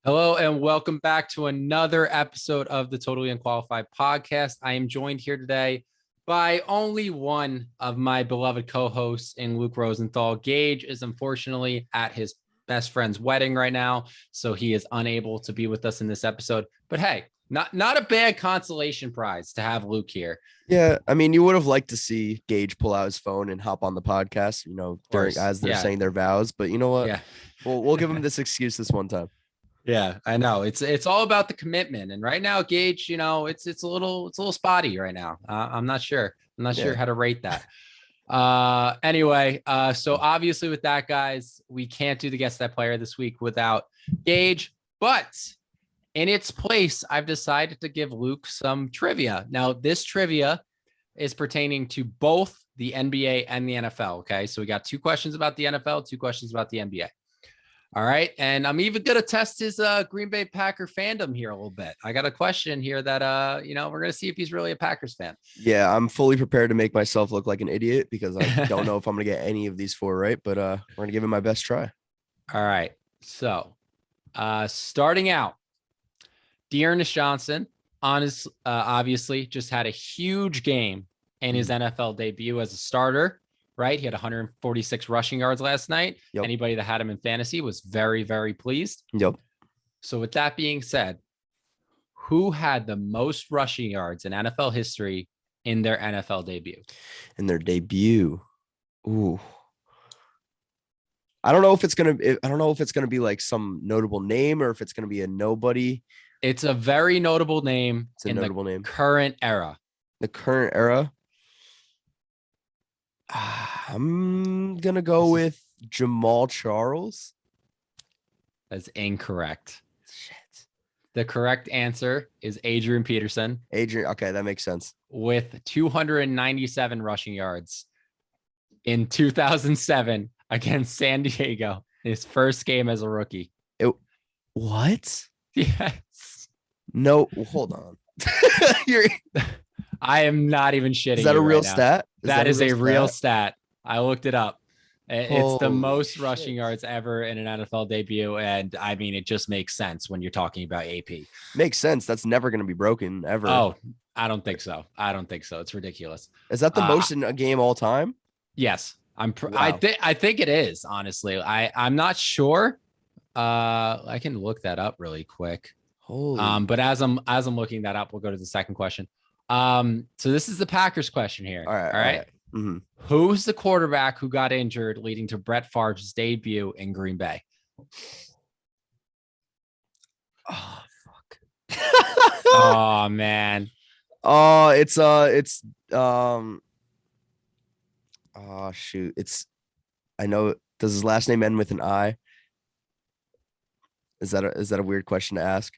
Hello and welcome back to another episode of the Totally Unqualified podcast. I am joined here today by only one of my beloved co-hosts in Luke Rosenthal. Gage is unfortunately at his best friend's wedding right now, so he is unable to be with us in this episode. But hey, not a bad consolation prize to have Luke here. Yeah, I mean, you would have liked to see Gage pull out his phone and hop on the podcast, during as they're saying their vows. But you know what? Yeah, we'll give him this excuse this one time. Yeah, I know. It's all about the commitment. And right now, Gage, it's a little spotty right now. I'm not sure. I'm not sure how to rate that. Anyway, so obviously with that, guys, we can't do the Guess That Player this week without Gage. But in its place, I've decided to give Luke some trivia. Now, this trivia is pertaining to both the NBA and the NFL. Okay, so we got 2 questions about the NFL, 2 questions about the NBA. All right. And I'm even going to test his Green Bay Packer fandom here a little bit. I got a question here that, we're going to see if he's really a Packers fan. Yeah, I'm fully prepared to make myself look like an idiot because I don't know if I'm going to get any of these 4 right, but we're going to give it my best try. All right. So starting out, Ernest Johnson, obviously just had a huge game in his NFL debut as a starter. Right. He had 146 rushing yards last night. Yep. Anybody that had him in fantasy was very, very pleased. Yep. So with that being said, who had the most rushing yards in NFL history in their NFL debut? In their debut. Ooh. I don't know if it's going to be like some notable name or if it's going to be a nobody. It's a very notable name. It's a notable name. Current era. The current era. I'm going to go with Jamal Charles. That's incorrect. Shit. The correct answer is Adrian Peterson. Okay, that makes sense. With 297 rushing yards in 2007 against San Diego, his first game as a rookie. What? Yes. No, hold on. I am not even shitting. Is that a real right stat? That is a real stat. I looked it up. It's the most rushing yards ever in an NFL debut. And I mean, it just makes sense when you're talking about AP. Makes sense. That's never going to be broken ever. Oh, I don't think so. It's ridiculous. Is that the most in a game all time? Yes. I think it is, honestly. I'm not sure. I can look that up really quick. Holy. But as I'm looking that up, we'll go to the second question. So this is the Packers question here. All right. Mm-hmm. Who's the quarterback who got injured leading to Brett Favre's debut in Green Bay? Oh, fuck. Oh, man. Oh, shoot. I know. Does his last name end with an I? Is that a weird question to ask?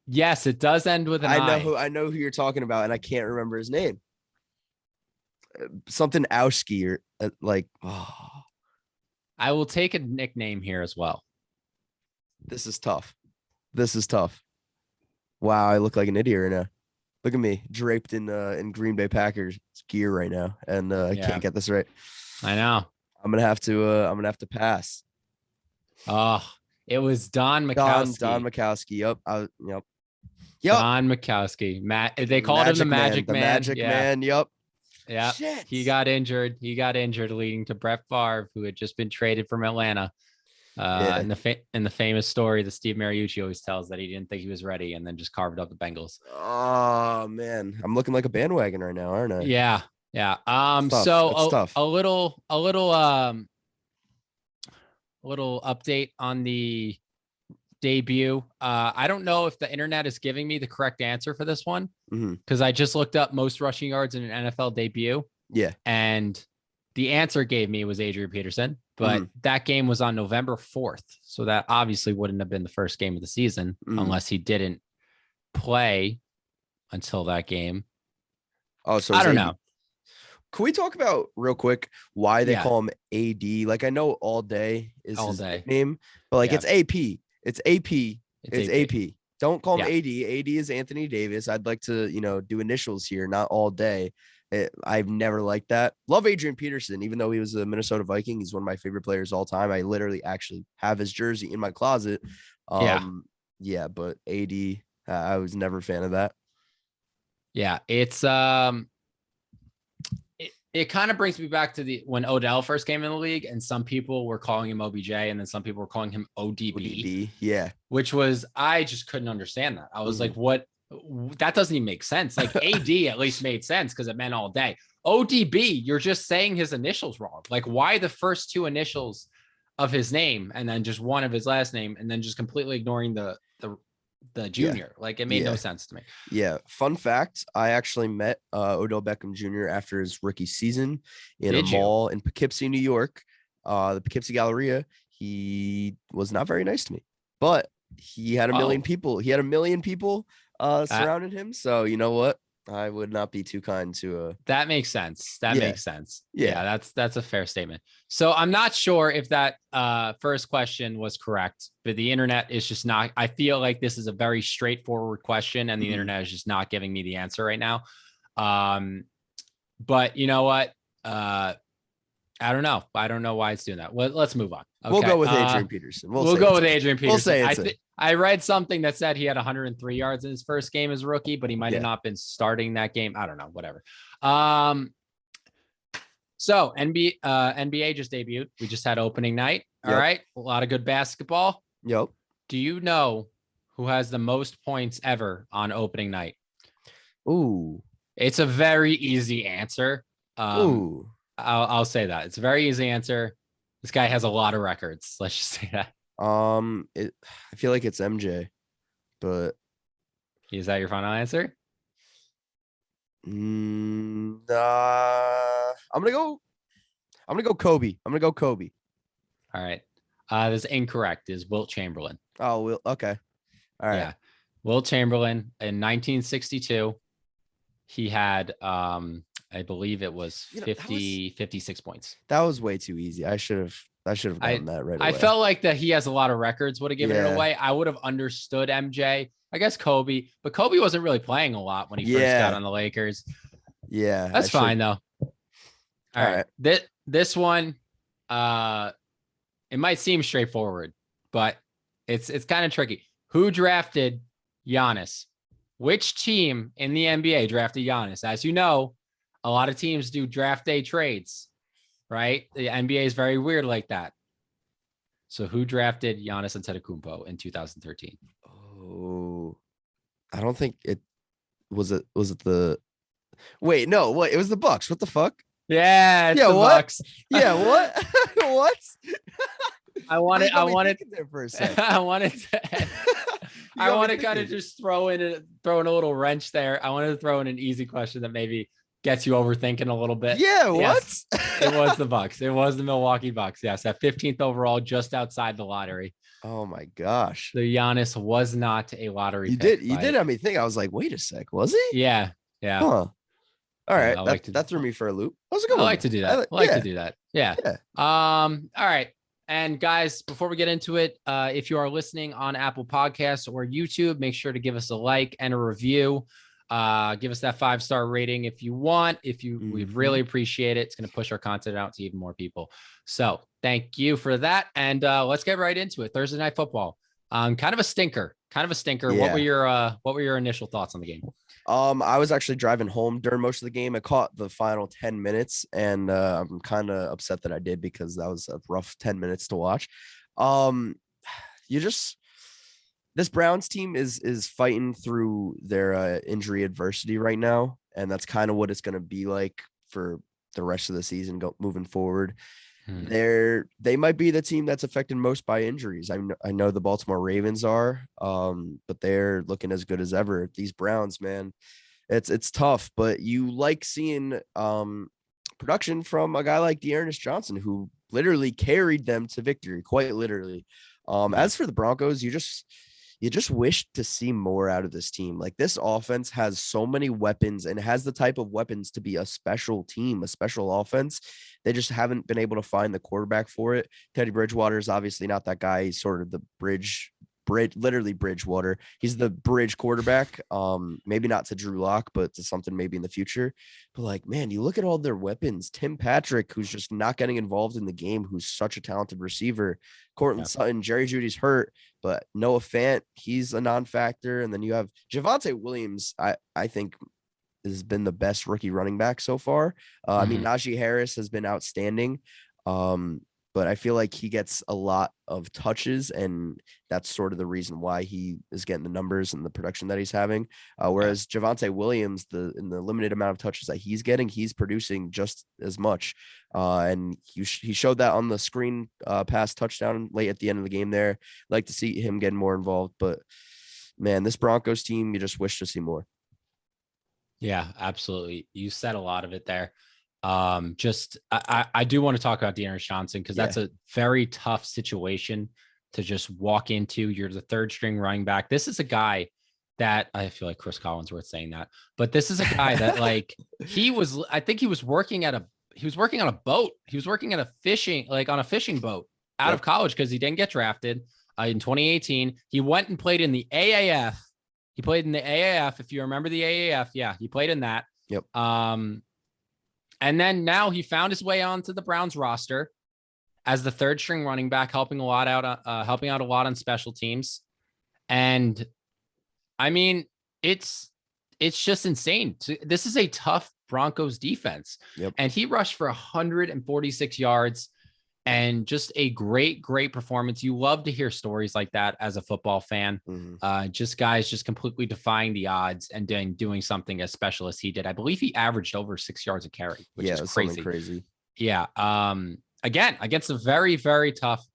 Yes, it does end with an I. I know who you're talking about, and I can't remember his name. Something Owski or I will take a nickname here as well. This is tough. Wow, I look like an idiot right now. Look at me draped in Green Bay Packers gear right now, and I can't get this right. I know. I'm gonna have to pass. Oh, it was Don Majkowski. Don Majkowski. Yep. Yep. Don Majkowski. They called him the Magic Man. The Magic Man. Yep. Yeah. Shit. He got injured, leading to Brett Favre, who had just been traded from Atlanta. In the famous story that Steve Mariucci always tells, that he didn't think he was ready and then just carved up the Bengals. Oh man, I'm looking like a bandwagon right now, aren't I? Yeah. So a little update on the debut. I don't know if the internet is giving me the correct answer for this one, because I just looked up most rushing yards in an NFL debut. Yeah. And the answer gave me was Adrian Peterson, but that game was on November 4th. So that obviously wouldn't have been the first game of the season unless he didn't play until that game. Oh, so I don't know. Can we talk about real quick why they call him AD? Like, I know All Day is his name, but like it's AP. It's AP. It's AP. Don't call him AD. AD is Anthony Davis. I'd like to, do initials here, not All Day. I've never liked that. Love Adrian Peterson, even though he was a Minnesota Viking. He's one of my favorite players all time. I literally actually have his jersey in my closet. Yeah, but AD, I was never a fan of that. Yeah, it's it kind of brings me back to when Odell first came in the league, and some people were calling him OBJ, and then some people were calling him ODB. Yeah, which was, I just couldn't understand that. I was like, what? That doesn't even make sense. Like AD at least made sense because it meant all day. ODB, you're just saying his initials wrong. Like, why the first two initials of his name and then just one of his last name and then just completely ignoring the junior? Like, it made no sense to me. Yeah. Fun fact, I actually met Odell Beckham Jr. after his rookie season in a mall in Poughkeepsie, New York, the Poughkeepsie Galleria. He was not very nice to me, but he had a million people. He had a million people surrounding him. So you know what? I would not be too kind to that makes sense. That makes sense. Yeah, that's a fair statement. So I'm not sure if that first question was correct, but the internet is just not. I feel like this is a very straightforward question, and the internet is just not giving me the answer right now. But you know what? I don't know. I don't know why it's doing that. Let's move on. Okay. We'll go with Adrian Peterson. We'll go with Adrian Peterson. We'll say I read something that said he had 103 yards in his first game as a rookie, but he might have not been starting that game. I don't know. Whatever. So NBA just debuted. We just had opening night. All right. A lot of good basketball. Yep. Do you know who has the most points ever on opening night? Ooh. It's a very easy answer. I'll say that. It's a very easy answer. This guy has a lot of records. Let's just say that. I feel like it's MJ, but is that your final answer? I'm gonna go Kobe. I'm gonna go Kobe. All right. That's incorrect. Is Wilt Chamberlain. Oh, okay. All right. Yeah. Wilt Chamberlain in 1962. He had I believe it was 56 points. That was way too easy. I should have gotten that right away. I felt like that he has a lot of records, would have given it away. I would have understood MJ. I guess Kobe, but Kobe wasn't really playing a lot when he first got on the Lakers. Yeah. That's fine though. All right. This one, it might seem straightforward, but it's kind of tricky. Who drafted Giannis? Which team in the NBA drafted Giannis? As you know, a lot of teams do draft day trades, right? The NBA is very weird like that. So who drafted Giannis Antetokounmpo in 2013? Oh, I don't think it was it. Was it the? Wait, no. What? It was the Bucks. What the fuck? Yeah, it's the Bucks. Yeah, what? What? I wanted there for a second. I wanted to kind of just throw in a little wrench there. I wanted to throw in an easy question that maybe gets you overthinking a little bit. Yeah, what? Yes, it was the Bucks. It was the Milwaukee Bucks. Yes, at 15th overall, just outside the lottery. Oh my gosh. The Giannis was not a lottery. You did have me think. I was like, wait a sec, was he? Yeah. Huh. All right. That threw me for a loop. That was a good one. I like to do that. I like to do that. Yeah. All right. And guys, before we get into it, if you are listening on Apple Podcasts or YouTube, make sure to give us a like and a review. Give us that 5-star rating if you want. We'd really appreciate it. It's going to push our content out to even more people. So thank you for that. And let's get right into it. Thursday Night Football. Kind of a stinker. Yeah. What were your initial thoughts on the game? I was actually driving home during most of the game. I caught the final 10 minutes, and I'm kind of upset that I did because that was a rough 10 minutes to watch. This Browns team is fighting through their injury adversity right now, and that's kind of what it's going to be like for the rest of the season moving forward. They might be the team that's affected most by injuries. I know the Baltimore Ravens are, but they're looking as good as ever. These Browns, man, it's tough, but you like seeing production from a guy like Ernest Johnson, who literally carried them to victory, quite literally. As for the Broncos, you just wish to see more out of this team. Like, this offense has so many weapons and has the type of weapons to be a special team, a special offense. They just haven't been able to find the quarterback for it. Teddy Bridgewater is obviously not that guy. He's sort of the bridge literally Bridgewater. He's the bridge quarterback. Maybe not to Drew Lock, but to something maybe in the future. But like, man, you look at all their weapons. Tim Patrick, who's just not getting involved in the game, who's such a talented receiver. Cortland Sutton, Jerry Jeudy's hurt, but Noah Fant, he's a non-factor. And then you have Javonte Williams, I think has been the best rookie running back so far. I mean, Najee Harris has been outstanding. But I feel like he gets a lot of touches, and that's sort of the reason why he is getting the numbers and the production that he's having. Whereas Javonte Williams, in the limited amount of touches that he's getting, he's producing just as much. And he showed that on the screen pass touchdown late at the end of the game there. Like to see him getting more involved. But, man, this Broncos team, you just wish to see more. Yeah, absolutely. You said a lot of it there. I do want to talk about Deanna Johnson because that's a very tough situation to just walk into. You're the third string running back. This is a guy that I feel like Chris Collinsworth saying that, but this is a guy that like I think he was working on a boat. He was working at on a fishing boat out of college because he didn't get drafted in 2018. He went and played in the AAF. He played in the AAF. If you remember the AAF, he played in that. Yep. And then now he found his way onto the Browns roster as the third string running back, helping out a lot on special teams. And I mean, it's just insane. This is a tough Broncos defense. Yep. And he rushed for 146 yards and just a great performance. You love to hear stories like that as a football fan. Just guys just completely defying the odds and doing something as special as he did. I believe he averaged over 6 yards a carry, which is crazy. Yeah. Again, against a very, very tough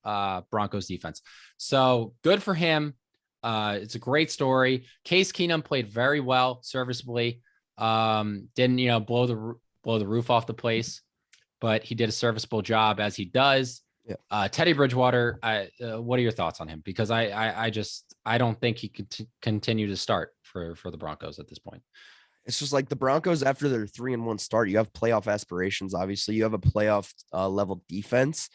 Broncos defense. So good for him. It's a great story. Case Keenum played very well, serviceably. Didn't, blow the roof off the place, but he did a serviceable job as he does. Teddy Bridgewater, what are your thoughts on him? Because I don't think he could continue to start for the Broncos at this point. It's just like the Broncos, after their 3-1 start, you have playoff aspirations. Obviously, you have a playoff level defense.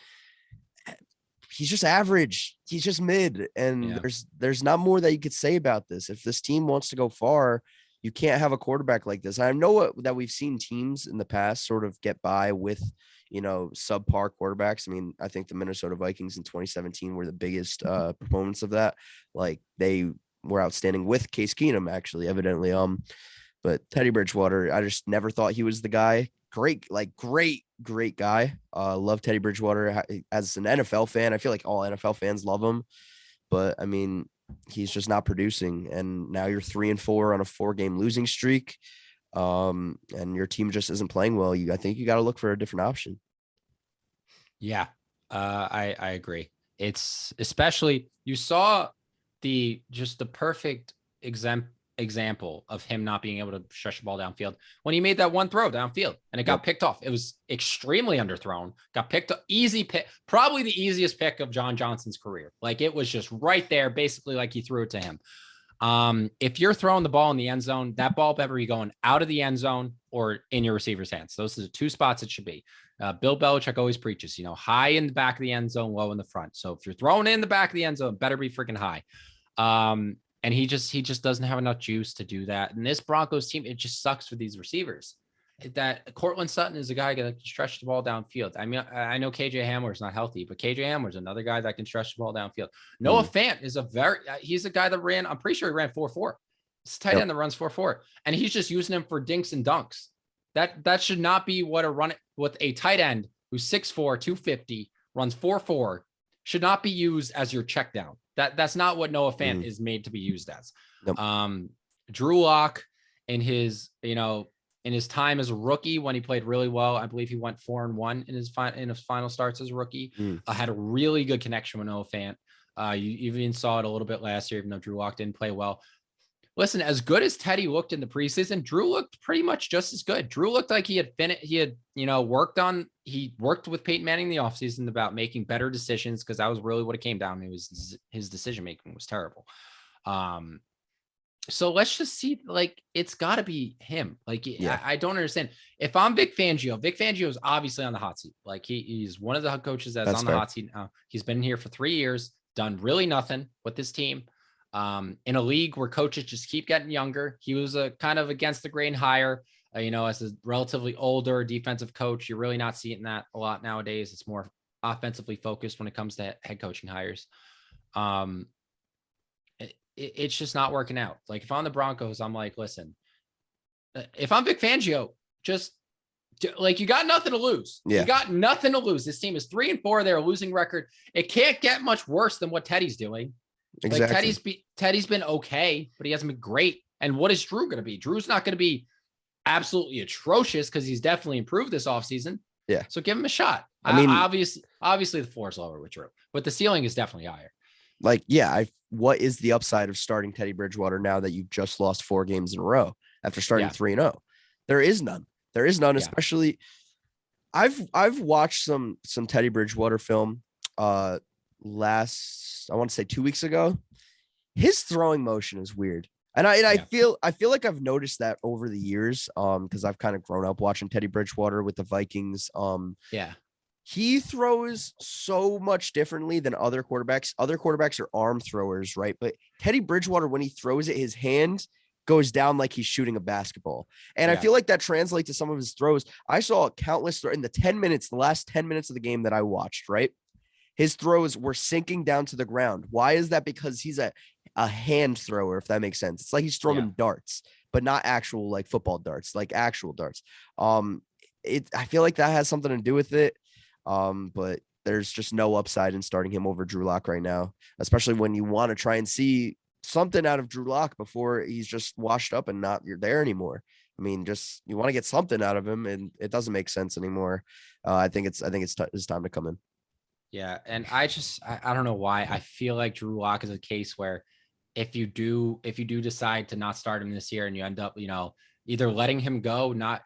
He's just average. He's just mid. And there's not more that you could say about this. If this team wants to go far, you can't have a quarterback like this. I know that we've seen teams in the past sort of get by with, subpar quarterbacks. I mean, I think the Minnesota Vikings in 2017 were the biggest proponents of that. Like, they were outstanding with Case Keenum, actually, evidently. But Teddy Bridgewater, I just never thought he was the guy. Great guy. Love Teddy Bridgewater as an NFL fan. I feel like all NFL fans love him, but I mean, he's just not producing. And now you're 3-4 on a 4-game losing streak. And your team just isn't playing well. I think you got to look for a different option. Yeah. I agree. It's especially, you saw the perfect example of him not being able to stretch the ball downfield when he made that one throw downfield and it got picked off. It was extremely underthrown, got picked up, easy pick, probably the easiest pick of John Johnson's career. Like, it was just right there, basically like he threw it to him. If you're throwing the ball in the end zone, that ball better be going out of the end zone or in your receiver's hands. Those are the two spots it should be. Bill Belichick always preaches, high in the back of the end zone, low in the front. So if you're throwing in the back of the end zone, better be freaking high. And he just doesn't have enough juice to do that. And this Broncos team, it just sucks for these receivers. That Cortland Sutton is a guy that can stretch the ball downfield. I mean, I know KJ Hamler is not healthy, but KJ Hamler is another guy that can stretch the ball downfield. Noah Fant is he's a guy that I'm pretty sure he ran 4.4. It's a tight end that runs 4.4, and he's just using him for dinks and dunks. That should not be what a tight end who's 6'4", 250, runs 4.4 should not be used as your check down. That's not what Noah Fant is made to be used as. Nope. Drew Lock in his time as a rookie, when he played really well, I believe he went 4-1 in his final starts as a rookie. Had a really good connection with Noah Fant. You even saw it a little bit last year, even though Drew Lock didn't play well. Listen, as good as Teddy looked in the preseason, Drew looked pretty much just as good. Drew looked like he worked with Peyton Manning in the offseason about making better decisions, because that was really what it came down to. His decision making was terrible. So let's just see, like, it's got to be him. Like, I don't understand. If I'm Vic Fangio is obviously on the hot seat. Like, he's one of the coaches that's on the hot seat now. He's been here for 3 years. done really nothing with this team. In a league where coaches just keep getting younger, he was a kind of against the grain hire. As a relatively older defensive coach, you're really not seeing that a lot nowadays. It's more offensively focused when it comes to head coaching hires. It's just not working out. Like if I'm the Broncos, I'm like, listen, if I'm Vic Fangio, just like you got nothing to lose. Yeah. You got nothing to lose. This team is 3-4. They're a losing record. It can't get much worse than what Teddy's doing. Exactly. Like Teddy's been okay, but he hasn't been great. And what is Drew going to be? Drew's not going to be absolutely atrocious because he's definitely improved this offseason. Yeah. So give him a shot. I mean, obviously the floor is lower with Drew, but the ceiling is definitely higher. Like, yeah, what is the upside of starting Teddy Bridgewater now that you've just lost 4 games in a row after starting 3-0? There is none. There is none, especially I've watched some Teddy Bridgewater film I want to say 2 weeks ago. His throwing motion is weird. And I feel like I've noticed that over the years because I've kind of grown up watching Teddy Bridgewater with the Vikings. He throws so much differently than other quarterbacks. Other quarterbacks are arm throwers, right? But Teddy Bridgewater, when he throws it, his hand goes down like he's shooting a basketball. And I feel like that translates to some of his throws. I saw countless in the last 10 minutes of the game that I watched, right? His throws were sinking down to the ground. Why is that? Because he's a hand thrower, if that makes sense. It's like he's throwing darts, but not actual like football darts, like actual darts. I feel like that has something to do with it. But there's just no upside in starting him over Drew Lock right now, especially when you want to try and see something out of Drew Lock before he's just washed up and not you're there anymore. I mean, just you want to get something out of him, and it doesn't make sense anymore. I think it's time to come in. Yeah, and I don't know why I feel like Drew Lock is a case where if you do decide to not start him this year and you end up either letting him go, not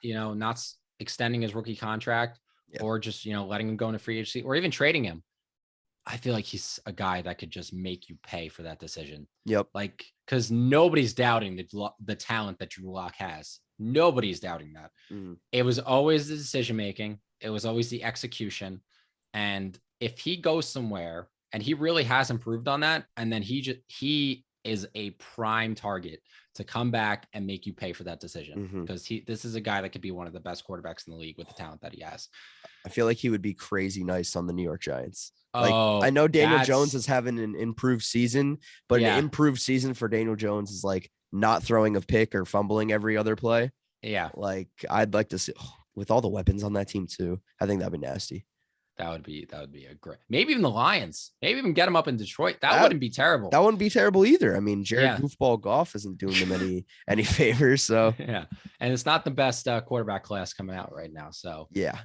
extending his rookie contract, or just letting him go into free agency or even trading him, I feel like he's a guy that could just make you pay for that decision. Yep. Like because nobody's doubting the talent that Drew Lock has. Nobody's doubting that. It was always the decision making. It was always the execution. And if he goes somewhere and he really has improved on that, and then he is a prime target to come back and make you pay for that decision because this is a guy that could be one of the best quarterbacks in the league with the talent that he has. I feel like he would be crazy nice on the New York Giants. I know Daniel Jones is having an improved season, but an improved season for Daniel Jones is like not throwing a pick or fumbling every other play. Yeah. Like I'd like to see with all the weapons on that team too. I think that'd be nasty. That would be a great, maybe even the Lions, maybe even get him up in Detroit. That wouldn't be terrible. That wouldn't be terrible either. I mean, Jared Goofball Goff isn't doing them any favors. So yeah. And it's not the best quarterback class coming out right now. So yeah,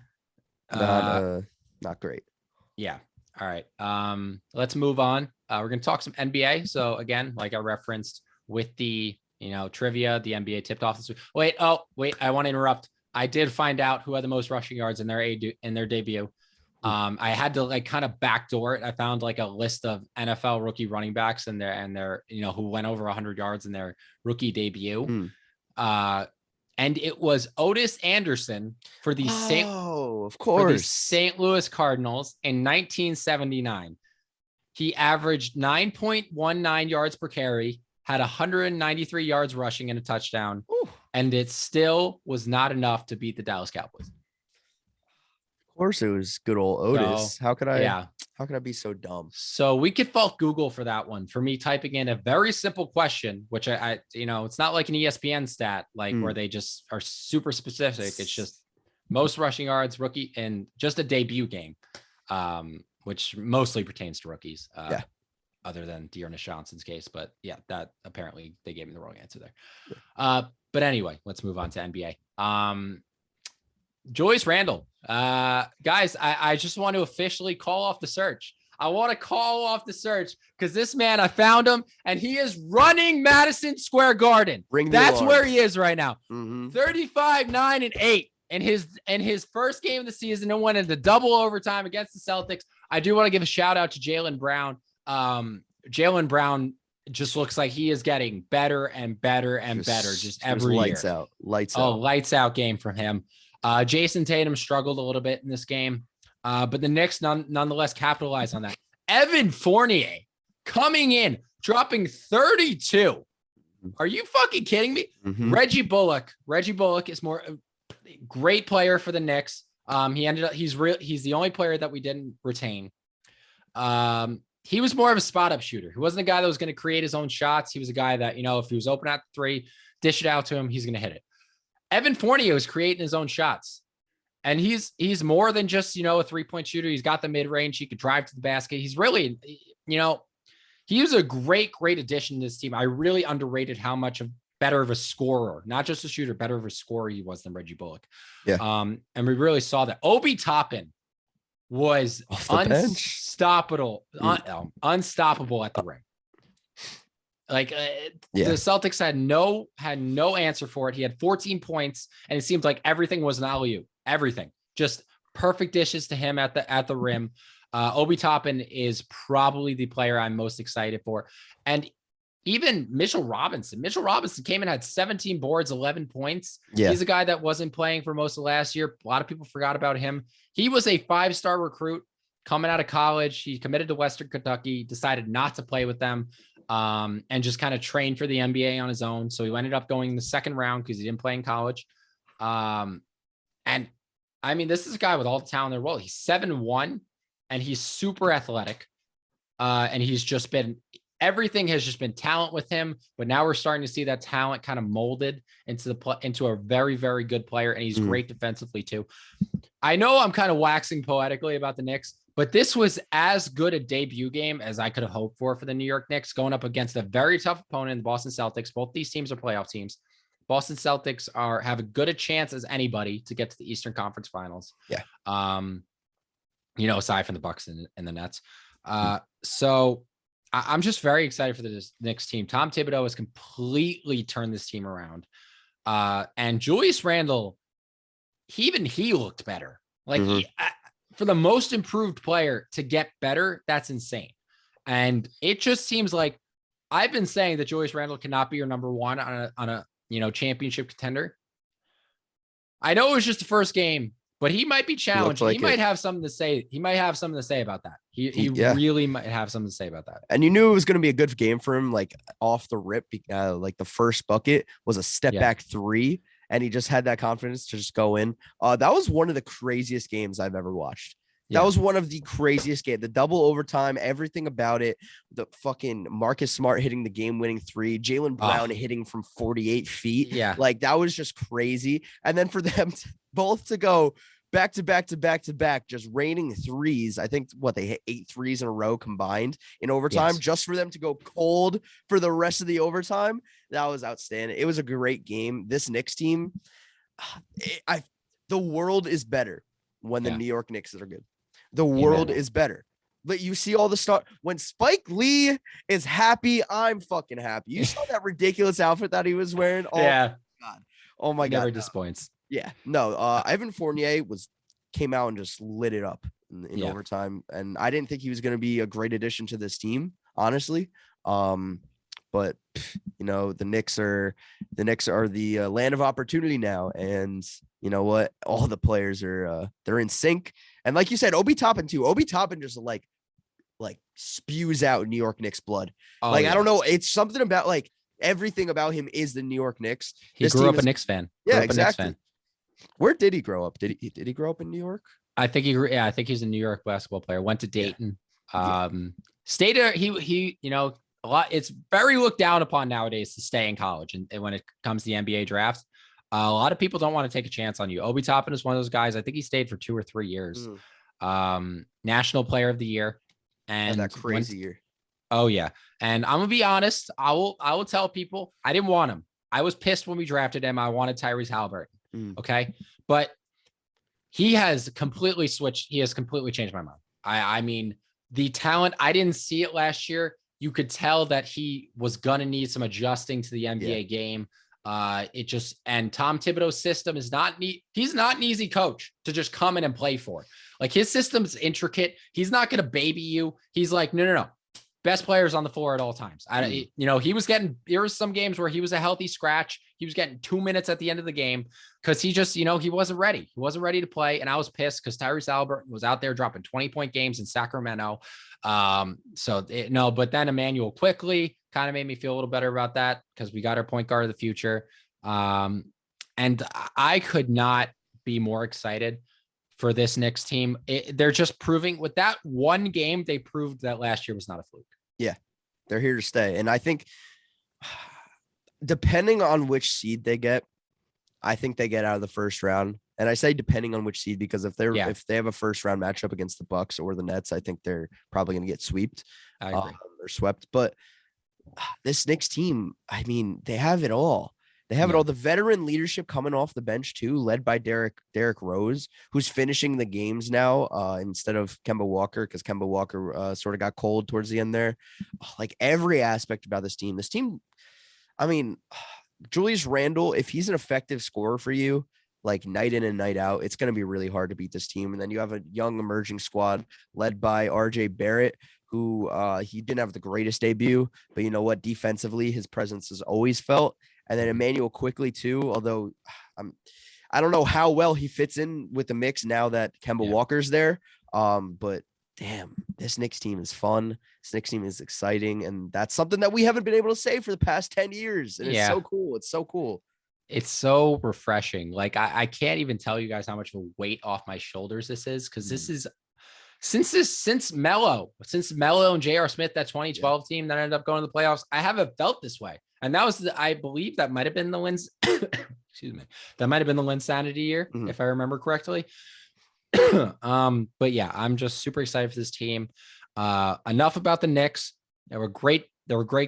not great. Yeah. All right. Let's move on. We're going to talk some NBA. So again, like I referenced with the, trivia, the NBA tipped off this week. Wait, I want to interrupt. I did find out who had the most rushing yards in their debut. I had to like kind of backdoor it. I found like a list of NFL rookie running backs and their who went over 100 yards in their rookie debut. And it was Otis Anderson for the St. Louis Cardinals in 1979. He averaged 9.19 yards per carry, had 193 yards rushing and a touchdown. And it still was not enough to beat the Dallas Cowboys. Of course, it was good old Otis. So, how could I be so dumb? So we could fault Google for that one, for me typing in a very simple question, which I it's not like an ESPN stat, like where they just are super specific. It's just most rushing yards rookie in just a debut game, which mostly pertains to rookies, other than Ernest Johnson's case. But yeah, that apparently they gave me the wrong answer there. But anyway, let's move on to NBA. Julius Randle. Guys, I just want to officially call off the search. I want to call off the search because this man, I found him and he is running Madison Square Garden. That's where he is right now. 35, 9, and 8 in his first game of the season and went into double overtime against the Celtics. I do want to give a shout out to Jaylen Brown. Jaylen Brown just looks like he is getting better and better and better just every year. Lights out game from him. Jason Tatum struggled a little bit in this game, but the Knicks nonetheless capitalized on that. Evan Fournier coming in, dropping 32. Are you fucking kidding me? Reggie Bullock is more great player for the Knicks. He's the only player that we didn't retain. He was more of a spot up shooter. He wasn't a guy that was going to create his own shots. He was a guy that, if he was open at the three, dish it out to him, he's going to hit it. Evan Fournier was creating his own shots. And he's more than just, a 3-point shooter. He's got the mid range. He could drive to the basket. He's really, he was a great addition to this team. I really underrated how much better of a scorer, not just a shooter, better of a scorer he was than Reggie Bullock. Yeah. And we really saw that. Obi Toppin was unstoppable at the rim. Like the Celtics had no answer for it. He had 14 points, and it seemed like everything was an alley-oop. Everything, just perfect dishes to him at the rim. Obi Toppin is probably the player I'm most excited for, and even Mitchell Robinson. Mitchell Robinson came and had 17 boards, 11 points. Yeah. He's a guy that wasn't playing for most of last year. A lot of people forgot about him. He was a 5-star recruit coming out of college. He committed to Western Kentucky, decided not to play with them, and just kind of trained for the NBA on his own. So he ended up going the second round because he didn't play in college. And I mean, this is a guy with all the talent in the world. He's 7'1", and he's super athletic. And he's just been, everything has just been talent with him. But now we're starting to see that talent kind of molded into a very, very good player. And he's great defensively too. I know I'm kind of waxing poetically about the Knicks, but this was as good a debut game as I could have hoped for the New York Knicks, going up against a very tough opponent, the Boston Celtics. Both these teams are playoff teams. Boston Celtics have as good a chance as anybody to get to the Eastern Conference Finals. Yeah. Aside from the Bucks and the Nets. So I'm just very excited for the Knicks team. Tom Thibodeau has completely turned this team around. And Julius Randle, he looked better. Like for the most improved player to get better, that's insane. And it just seems like I've been saying that Julius Randle cannot be your number one on a championship contender. I know it was just the first game, but he might be challenged. He might have something to say. He might have something to say about that. He really might have something to say about that. And you knew it was going to be a good game for him, like off the rip. Like the first bucket was a step back three, and he just had that confidence to just go in. That was one of the craziest games I've ever watched. That was one of the craziest games. The double overtime, everything about it. The fucking Marcus Smart hitting the game-winning three. Jaylen Brown hitting from 48 feet. Yeah. Like, that was just crazy. And then for them both to go back to back to back to back, just raining threes. I think, they hit 8 threes in a row combined in overtime, just for them to go cold for the rest of the overtime. That was outstanding. It was a great game. This Knicks team, the world is better when the New York Knicks are good. The world is better. But you see all the stuff when Spike Lee is happy, I'm fucking happy. You saw that ridiculous outfit that he was wearing. Oh my God. Oh my God. Never disappoints. Yeah. No, Evan Fournier came out and just lit it up in overtime. And I didn't think he was going to be a great addition to this team, honestly. But the Knicks are the land of opportunity now. And you know what? All the players are they're in sync. And like you said, Obi Toppin too. Obi Toppin just like spews out New York Knicks blood. I don't know. It's something about everything about him is the New York Knicks. He grew up a Knicks fan. Yeah, exactly. Where did he grow up? Did he grow up in New York? I think I think he's a New York basketball player. Went to Dayton. Stayed there. He a lot. It's very looked down upon nowadays to stay in college. And when it comes to the NBA drafts, a lot of people don't want to take a chance on you. Obi Toppin is one of those guys. I think he stayed for 2 or 3 years. National Player of the Year, and that crazy year. Oh yeah, and I'm gonna be honest. I will tell people I didn't want him. I was pissed when we drafted him. I wanted Tyrese Halliburton. Okay, but he has completely switched. He has completely changed my mind. I mean, the talent. I didn't see it last year. You could tell that he was gonna need some adjusting to the NBA game. And Tom Thibodeau's system is not neat. He's not an easy coach to just come in and play for. His system's intricate. He's not going to baby you. He's like, no. best players on the floor at all times. He was getting, there was some games where he was a healthy scratch. He was getting 2 minutes at the end of the game because he just, he wasn't ready. He wasn't ready to play. And I was pissed because Tyrese Halliburton was out there dropping 20-point games in Sacramento. But then Emmanuel quickly kind of made me feel a little better about that because we got our point guard of the future. And I could not be more excited for this Knicks team. They're just proving with that one game, they proved that last year was not a fluke. Yeah, they're here to stay. And I think depending on which seed they get, I think they get out of the first round. And I say depending on which seed, because if they have a first round matchup against the Bucks or the Nets, I think they're probably going to get swept. I agree. Or swept. But this Knicks team, I mean, they have it all. They have it all. The veteran leadership coming off the bench too, led by Derrick Rose, who's finishing the games now instead of Kemba Walker, because Kemba Walker sort of got cold towards the end there. Like every aspect about this team, I mean, Julius Randle, if he's an effective scorer for you, like night in and night out, it's going to be really hard to beat this team. And then you have a young emerging squad led by RJ Barrett, who he didn't have the greatest debut, but you know what? Defensively, his presence is always felt. And then Emmanuel quickly too, although I don't know how well he fits in with the mix now that Kemba Walker's there. But damn, this Knicks team is fun. This Knicks team is exciting. And that's something that we haven't been able to say for the past 10 years. And it's so cool. It's so cool. It's so refreshing. Like I can't even tell you guys how much of a weight off my shoulders this is. Cause this is since Melo and J.R. Smith, that 2012 team that ended up going to the playoffs, I haven't felt this way. And that was, I believe that might've been the Lynn's, excuse me. That might've been the Linsanity year, if I remember correctly. But yeah, I'm just super excited for this team. Enough about the Knicks. There were great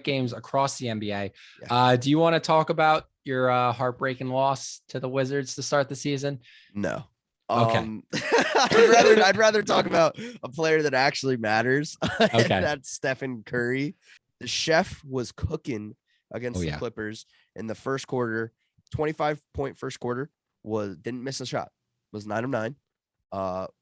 games across the NBA. Yeah. Do you want to talk about your heartbreaking loss to the Wizards to start the season? No. Okay. I'd rather talk about a player that actually matters. Okay. That's Stefan Curry. The chef was cooking against the Clippers in the first quarter. 25-point first quarter, didn't miss a shot. Was 9 of 9.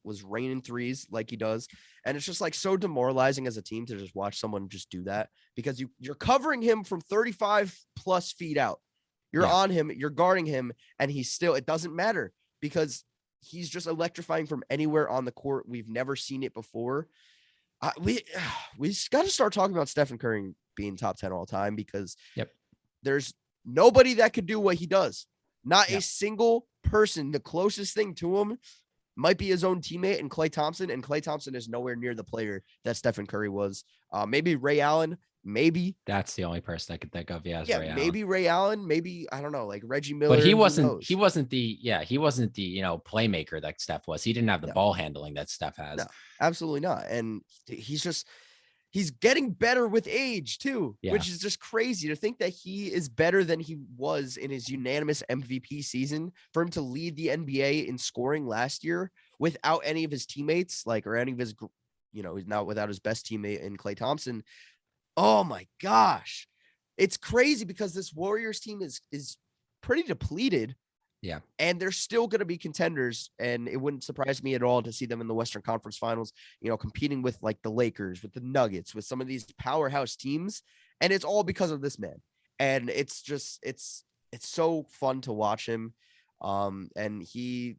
Was raining threes like he does. And it's just like so demoralizing as a team to just watch someone just do that, because you're covering him from 35 plus feet out. You're on him, you're guarding him, and it doesn't matter because he's just electrifying from anywhere on the court. We've never seen it before. We got to start talking about Stephen Curry being top 10 all time, because there's nobody that could do what he does. Not a single person. The closest thing to him might be his own teammate and Klay Thompson, and Klay Thompson is nowhere near the player that Stephen Curry was. Maybe Ray Allen, maybe. That's the only person I could think of. Yeah, maybe Ray Allen, maybe, I don't know, like Reggie Miller. But he wasn't the playmaker that Steph was. He didn't have the ball handling that Steph has. No, absolutely not. And he's getting better with age too, which is just crazy to think that he is better than he was in his unanimous MVP season. For him to lead the NBA in scoring last year without any of his teammates, or any of his, he's not without his best teammate in Klay Thompson. Oh my gosh. It's crazy because this Warriors team is pretty depleted. Yeah. And they're still going to be contenders. And it wouldn't surprise me at all to see them in the Western Conference Finals, competing with like the Lakers, with the Nuggets, with some of these powerhouse teams. And it's all because of this man. And it's so fun to watch him. And he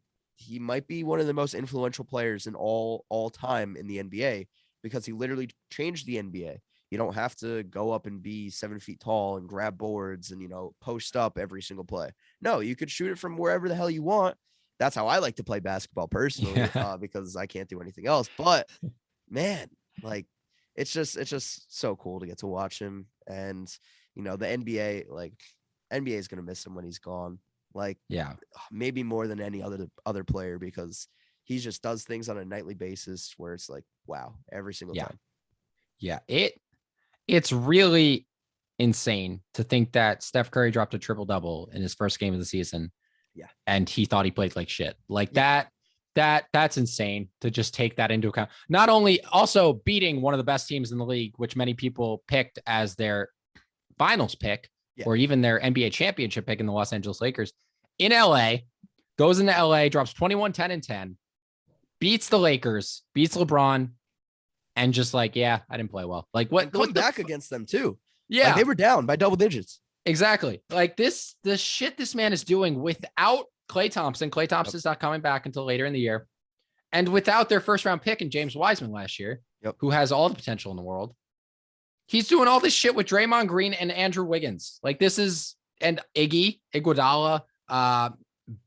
might be one of the most influential players in all time in the NBA, because he literally changed the NBA. You don't have to go up and be 7 feet tall and grab boards and, post up every single play. No, you could shoot it from wherever the hell you want. That's how I like to play basketball personally, because I can't do anything else. But man, it's just so cool to get to watch him. And, the NBA, NBA is going to miss him when he's gone. Maybe more than any other player, because he just does things on a nightly basis where it's like, wow, every single time. Yeah. It's really insane to think that Steph Curry dropped a triple-double in his first game of the season. Yeah. And he thought he played like shit. That's insane to just take that into account. Not only also beating one of the best teams in the league, which many people picked as their finals pick or even their NBA championship pick in the Los Angeles Lakers, in LA, goes into LA, drops 21, 10, and 10, beats the Lakers, beats LeBron, and just like, yeah, I didn't play well. Like what Going back against them too. Yeah, like they were down by double digits. Exactly. Like the shit this man is doing without Klay Thompson. Klay Thompson's not coming back until later in the year. And without their first round pick in James Wiseman last year, who has all the potential in the world. He's doing all this shit with Draymond Green and Andrew Wiggins. Like this is, and Iguodala,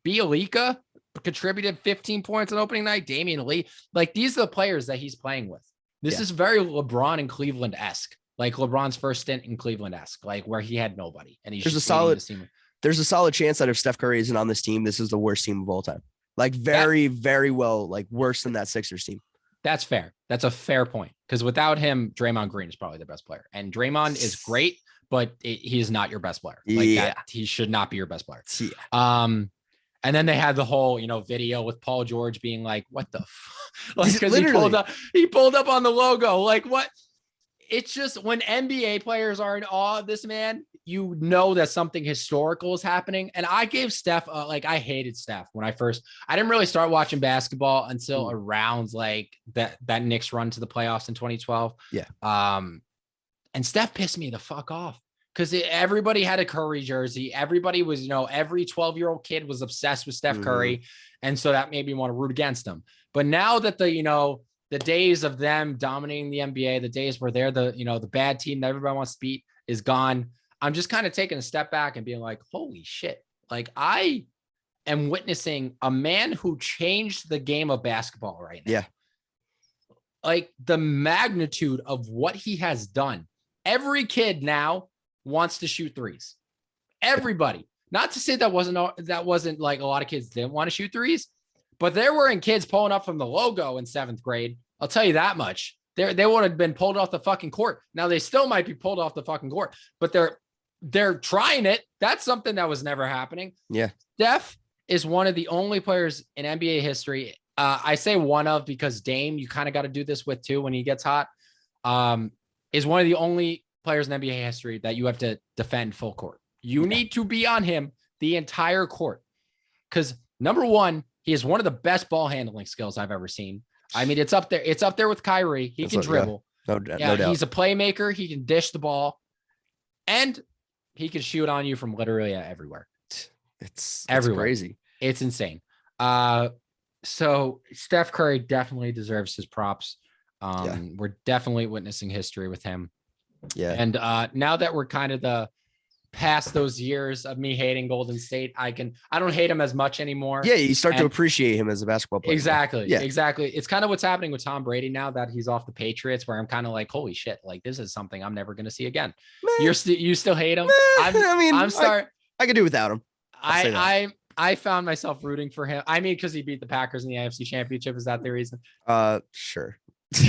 Bielika contributed 15 points on opening night. Damian Lee. Like these are the players that he's playing with. This is very LeBron and Cleveland-esque. Like LeBron's first stint in Cleveland-esque, like where he had nobody. And he's there's a solid chance that if Steph Curry isn't on this team, this is the worst team of all time. Like very well, like worse than that Sixers team. That's fair. That's a fair point. Because without him, Draymond Green is probably the best player. And Draymond is great, but he is not your best player. Like that, he should not be your best player. Yeah. And then they had the whole, video with Paul George being like, what the like, because he pulled up on the logo. Like what? It's just when NBA players are in awe of this man, that something historical is happening. And I gave Steph, I hated Steph when I didn't really start watching basketball until around like that Knicks run to the playoffs in 2012. Yeah. And Steph pissed me the fuck off because everybody had a Curry jersey. Everybody was, every 12-year-old kid was obsessed with Steph Curry. And so that made me want to root against him. But now that the days of them dominating the NBA, the days where they're the bad team that everybody wants to beat is gone. I'm just kind of taking a step back and being like, holy shit. Like I am witnessing a man who changed the game of basketball right now. Yeah. Like the magnitude of what he has done. Every kid now wants to shoot threes. Everybody. Not to say that wasn't like a lot of kids didn't want to shoot threes. But there weren't kids pulling up from the logo in 7th grade. I'll tell you that much. They would have been pulled off the fucking court. Now they still might be pulled off the fucking court, but they're trying it. That's something that was never happening. Yeah. Steph is one of the only players in NBA history. I say one of because Dame, you kind of got to do this with too when he gets hot. Is one of the only players in NBA history that you have to defend full court. You need to be on him the entire court because number one, he has one of the best ball handling skills I've ever seen. I mean, it's up there. It's up there with Kyrie. He can dribble. No doubt. He's a playmaker. He can dish the ball, and he can shoot on you from literally everywhere. It's everywhere. Crazy. It's insane. So Steph Curry definitely deserves his props. We're definitely witnessing history with him. Yeah. And now that we're kind of past those years of me hating Golden State, I don't hate him as much anymore. Yeah, you start to appreciate him as a basketball player. Exactly. Yeah, exactly. It's kind of what's happening with Tom Brady now that he's off the Patriots, where I'm kind of like, holy shit, like this is something I'm never going to see again. You still hate him? I could do without him. I found myself rooting for him. I mean, because he beat the Packers in the AFC Championship. Is that the reason? Sure.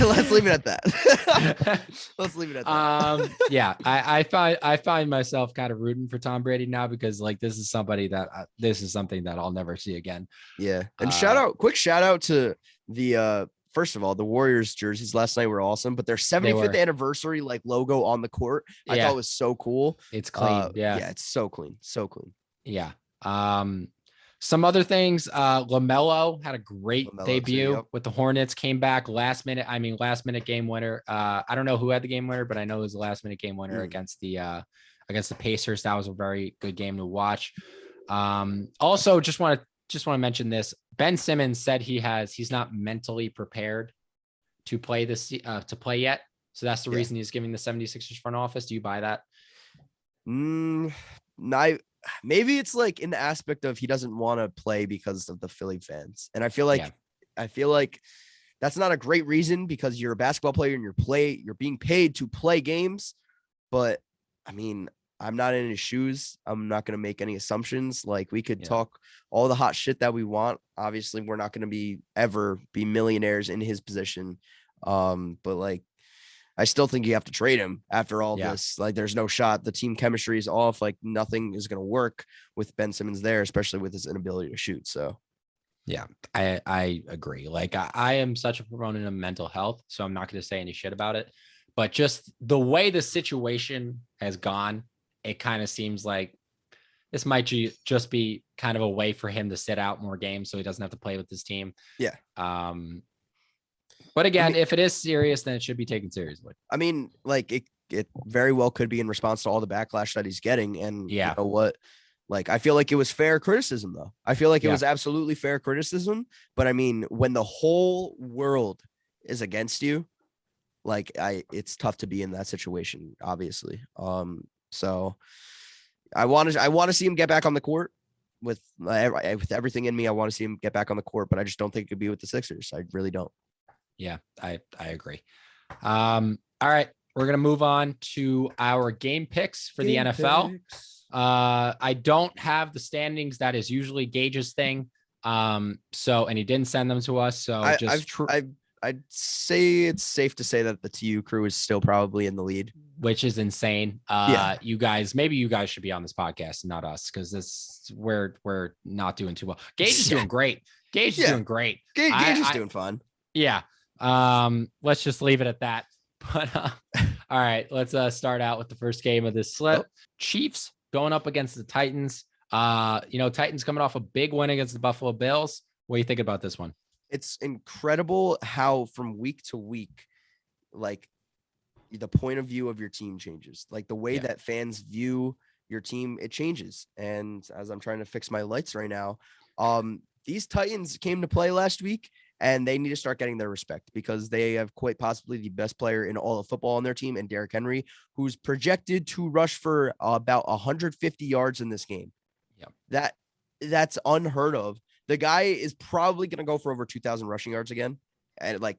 Let's leave it at that. Let's leave it at that. Yeah, I find myself kind of rooting for Tom Brady now because like this is something that I'll never see again. Yeah, and quick shout out to the first of all, the Warriors jerseys last night were awesome, but their 75th anniversary like logo on the court I thought was so cool. It's clean. Yeah, it's so clean, Yeah. Some other things, LaMelo had a great debut with the Hornets, came back last minute game winner. I don't know who had the game winner, but I know it was the last minute game winner against the Pacers. That was a very good game to watch. Also just want to mention this. Ben Simmons said he's not mentally prepared to play yet. So that's the reason he's giving the 76ers front office. Do you buy that? Maybe it's like in the aspect of he doesn't want to play because of the Philly fans. And I feel like that's not a great reason because you're a basketball player and you're being paid to play games. But I mean, I'm not in his shoes. I'm not going to make any assumptions. Like we could talk all the hot shit that we want. Obviously we're not going to ever be millionaires in his position. But like, I still think you have to trade him after all this. Like, there's no shot. The team chemistry is off. Like, nothing is going to work with Ben Simmons there, especially with his inability to shoot. So, yeah, I agree. Like, I am such a proponent of mental health, so I'm not going to say any shit about it. But just the way the situation has gone, it kind of seems like this might just be kind of a way for him to sit out more games so he doesn't have to play with his team. Yeah. But again, if it is serious, then it should be taken seriously. I mean, like it very well could be in response to all the backlash that he's getting. And Yeah. you know what? Like, I feel like it was fair criticism, though. I feel like it Yeah. was absolutely fair criticism. But I mean, when the whole world is against you, like it's tough to be in that situation, obviously. So I want to see him get back on the court with everything in me. I want to see him get back on the court, but I just don't think it could be with the Sixers. I really don't. Yeah, I agree. All right, we're gonna move on to our game picks for the NFL. I don't have the standings. That is usually Gage's thing. So, and he didn't send them to us. So I'd say it's safe to say that the TU crew is still probably in the lead, which is insane. You guys, maybe you guys should be on this podcast, not us, because we're not doing too well. Gage is doing great. Gage is doing great. Gage is doing fun. Yeah. Let's just leave it at that. But all right, let's start out with the first game of this slip. Chiefs going up against the Titans. Titans coming off a big win against the Buffalo Bills. What do you think about this one? It's incredible how from week to week, like the point of view of your team changes. Like the way that fans view your team, it changes. And as I'm trying to fix my lights right now, these Titans came to play last week, and they need to start getting their respect because they have quite possibly the best player in all of football on their team, and Derrick Henry, who's projected to rush for about 150 yards in this game. Yeah, that's unheard of. The guy is probably going to go for over 2,000 rushing yards again. And I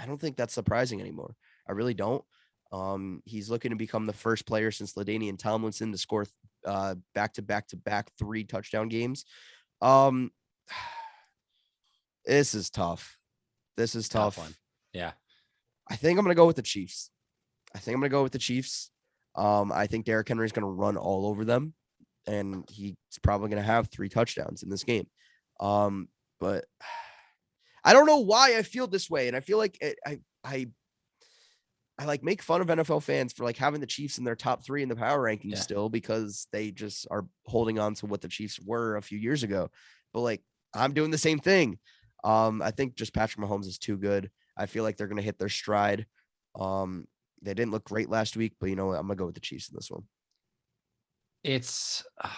don't think that's surprising anymore. I really don't. He's looking to become the first player since LaDainian Tomlinson to score back-to-back 3 touchdown games. This is tough. Tough one. Yeah. I think I'm going to go with the Chiefs. I think Derrick Henry is going to run all over them, and he's probably going to have 3 touchdowns in this game. But I don't know why I feel this way. And I feel like I like make fun of NFL fans for like having the Chiefs in their top 3 in the power rankings still, because they just are holding on to what the Chiefs were a few years ago. But like, I'm doing the same thing. I think just Patrick Mahomes is too good. I feel like they're going to hit their stride. They didn't look great last week, but you know what? I'm going to go with the Chiefs in this one.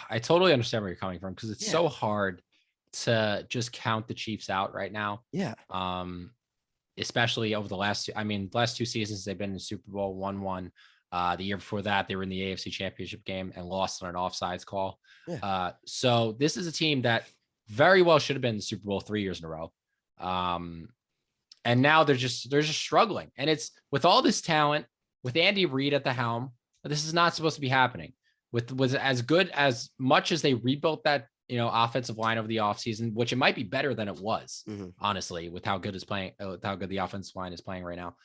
I totally understand where you're coming from, because it's so hard to just count the Chiefs out right now. Yeah. Especially over the last 2 seasons, they've been in the Super Bowl, 1-1. The year before that, they were in the AFC Championship game and lost on an offsides call. Yeah. So this is a team that very well should have been in the Super Bowl 3 years in a row. And now they're just struggling. And it's with all this talent, with Andy Reid at the helm, this is not supposed to be happening. Was as good as much as they rebuilt that offensive line over the offseason, which it might be better than it was, honestly, with how good the offensive line is playing right now.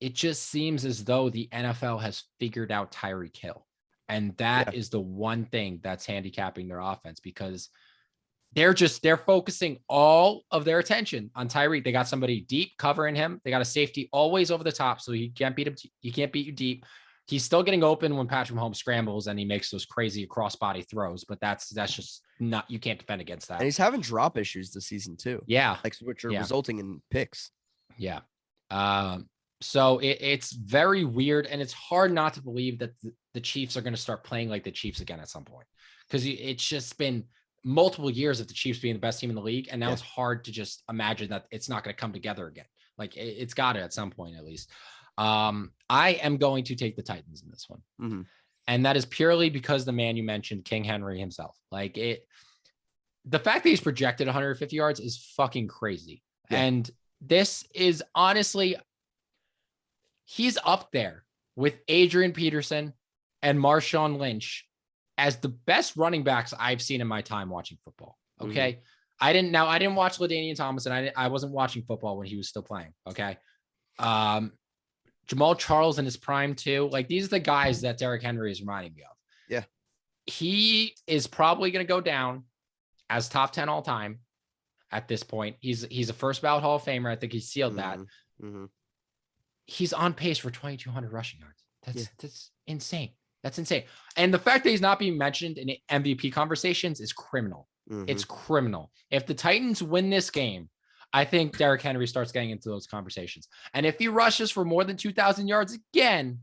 It just seems as though the NFL has figured out Tyreek Hill. And that is the one thing that's handicapping their offense, because they're focusing all of their attention on Tyreek. They got somebody deep covering him. They got a safety always over the top, so he can't beat him. He can't beat you deep. He's still getting open when Patrick Mahomes scrambles and he makes those crazy cross-body throws, but that's just not, you can't defend against that. And he's having drop issues this season too. Yeah. Which are resulting in picks. Yeah. So it's very weird, and it's hard not to believe that the Chiefs are going to start playing like the Chiefs again at some point, because it's just been multiple years of the Chiefs being the best team in the league, and now it's hard to just imagine that it's not going to come together again. Like it's got to at some point at least. I am going to take the Titans in this one, and that is purely because the man you mentioned, King Henry himself. Like the fact that he's projected 150 yards is fucking crazy, and this is honestly. He's up there with Adrian Peterson and Marshawn Lynch as the best running backs I've seen in my time watching football. Okay. I didn't watch LaDainian Tomlinson. I wasn't watching football when he was still playing. Okay. Jamal Charles in his prime too. Like, these are the guys that Derrick Henry is reminding me of. Yeah. He is probably going to go down as top 10 all time at this point. He's a first ballot Hall of Famer. I think he sealed that. He's on pace for 2,200 rushing yards. That's insane. That's insane. And the fact that he's not being mentioned in MVP conversations is criminal. It's criminal. If the Titans win this game, I think Derrick Henry starts getting into those conversations. And if he rushes for more than 2,000 yards again,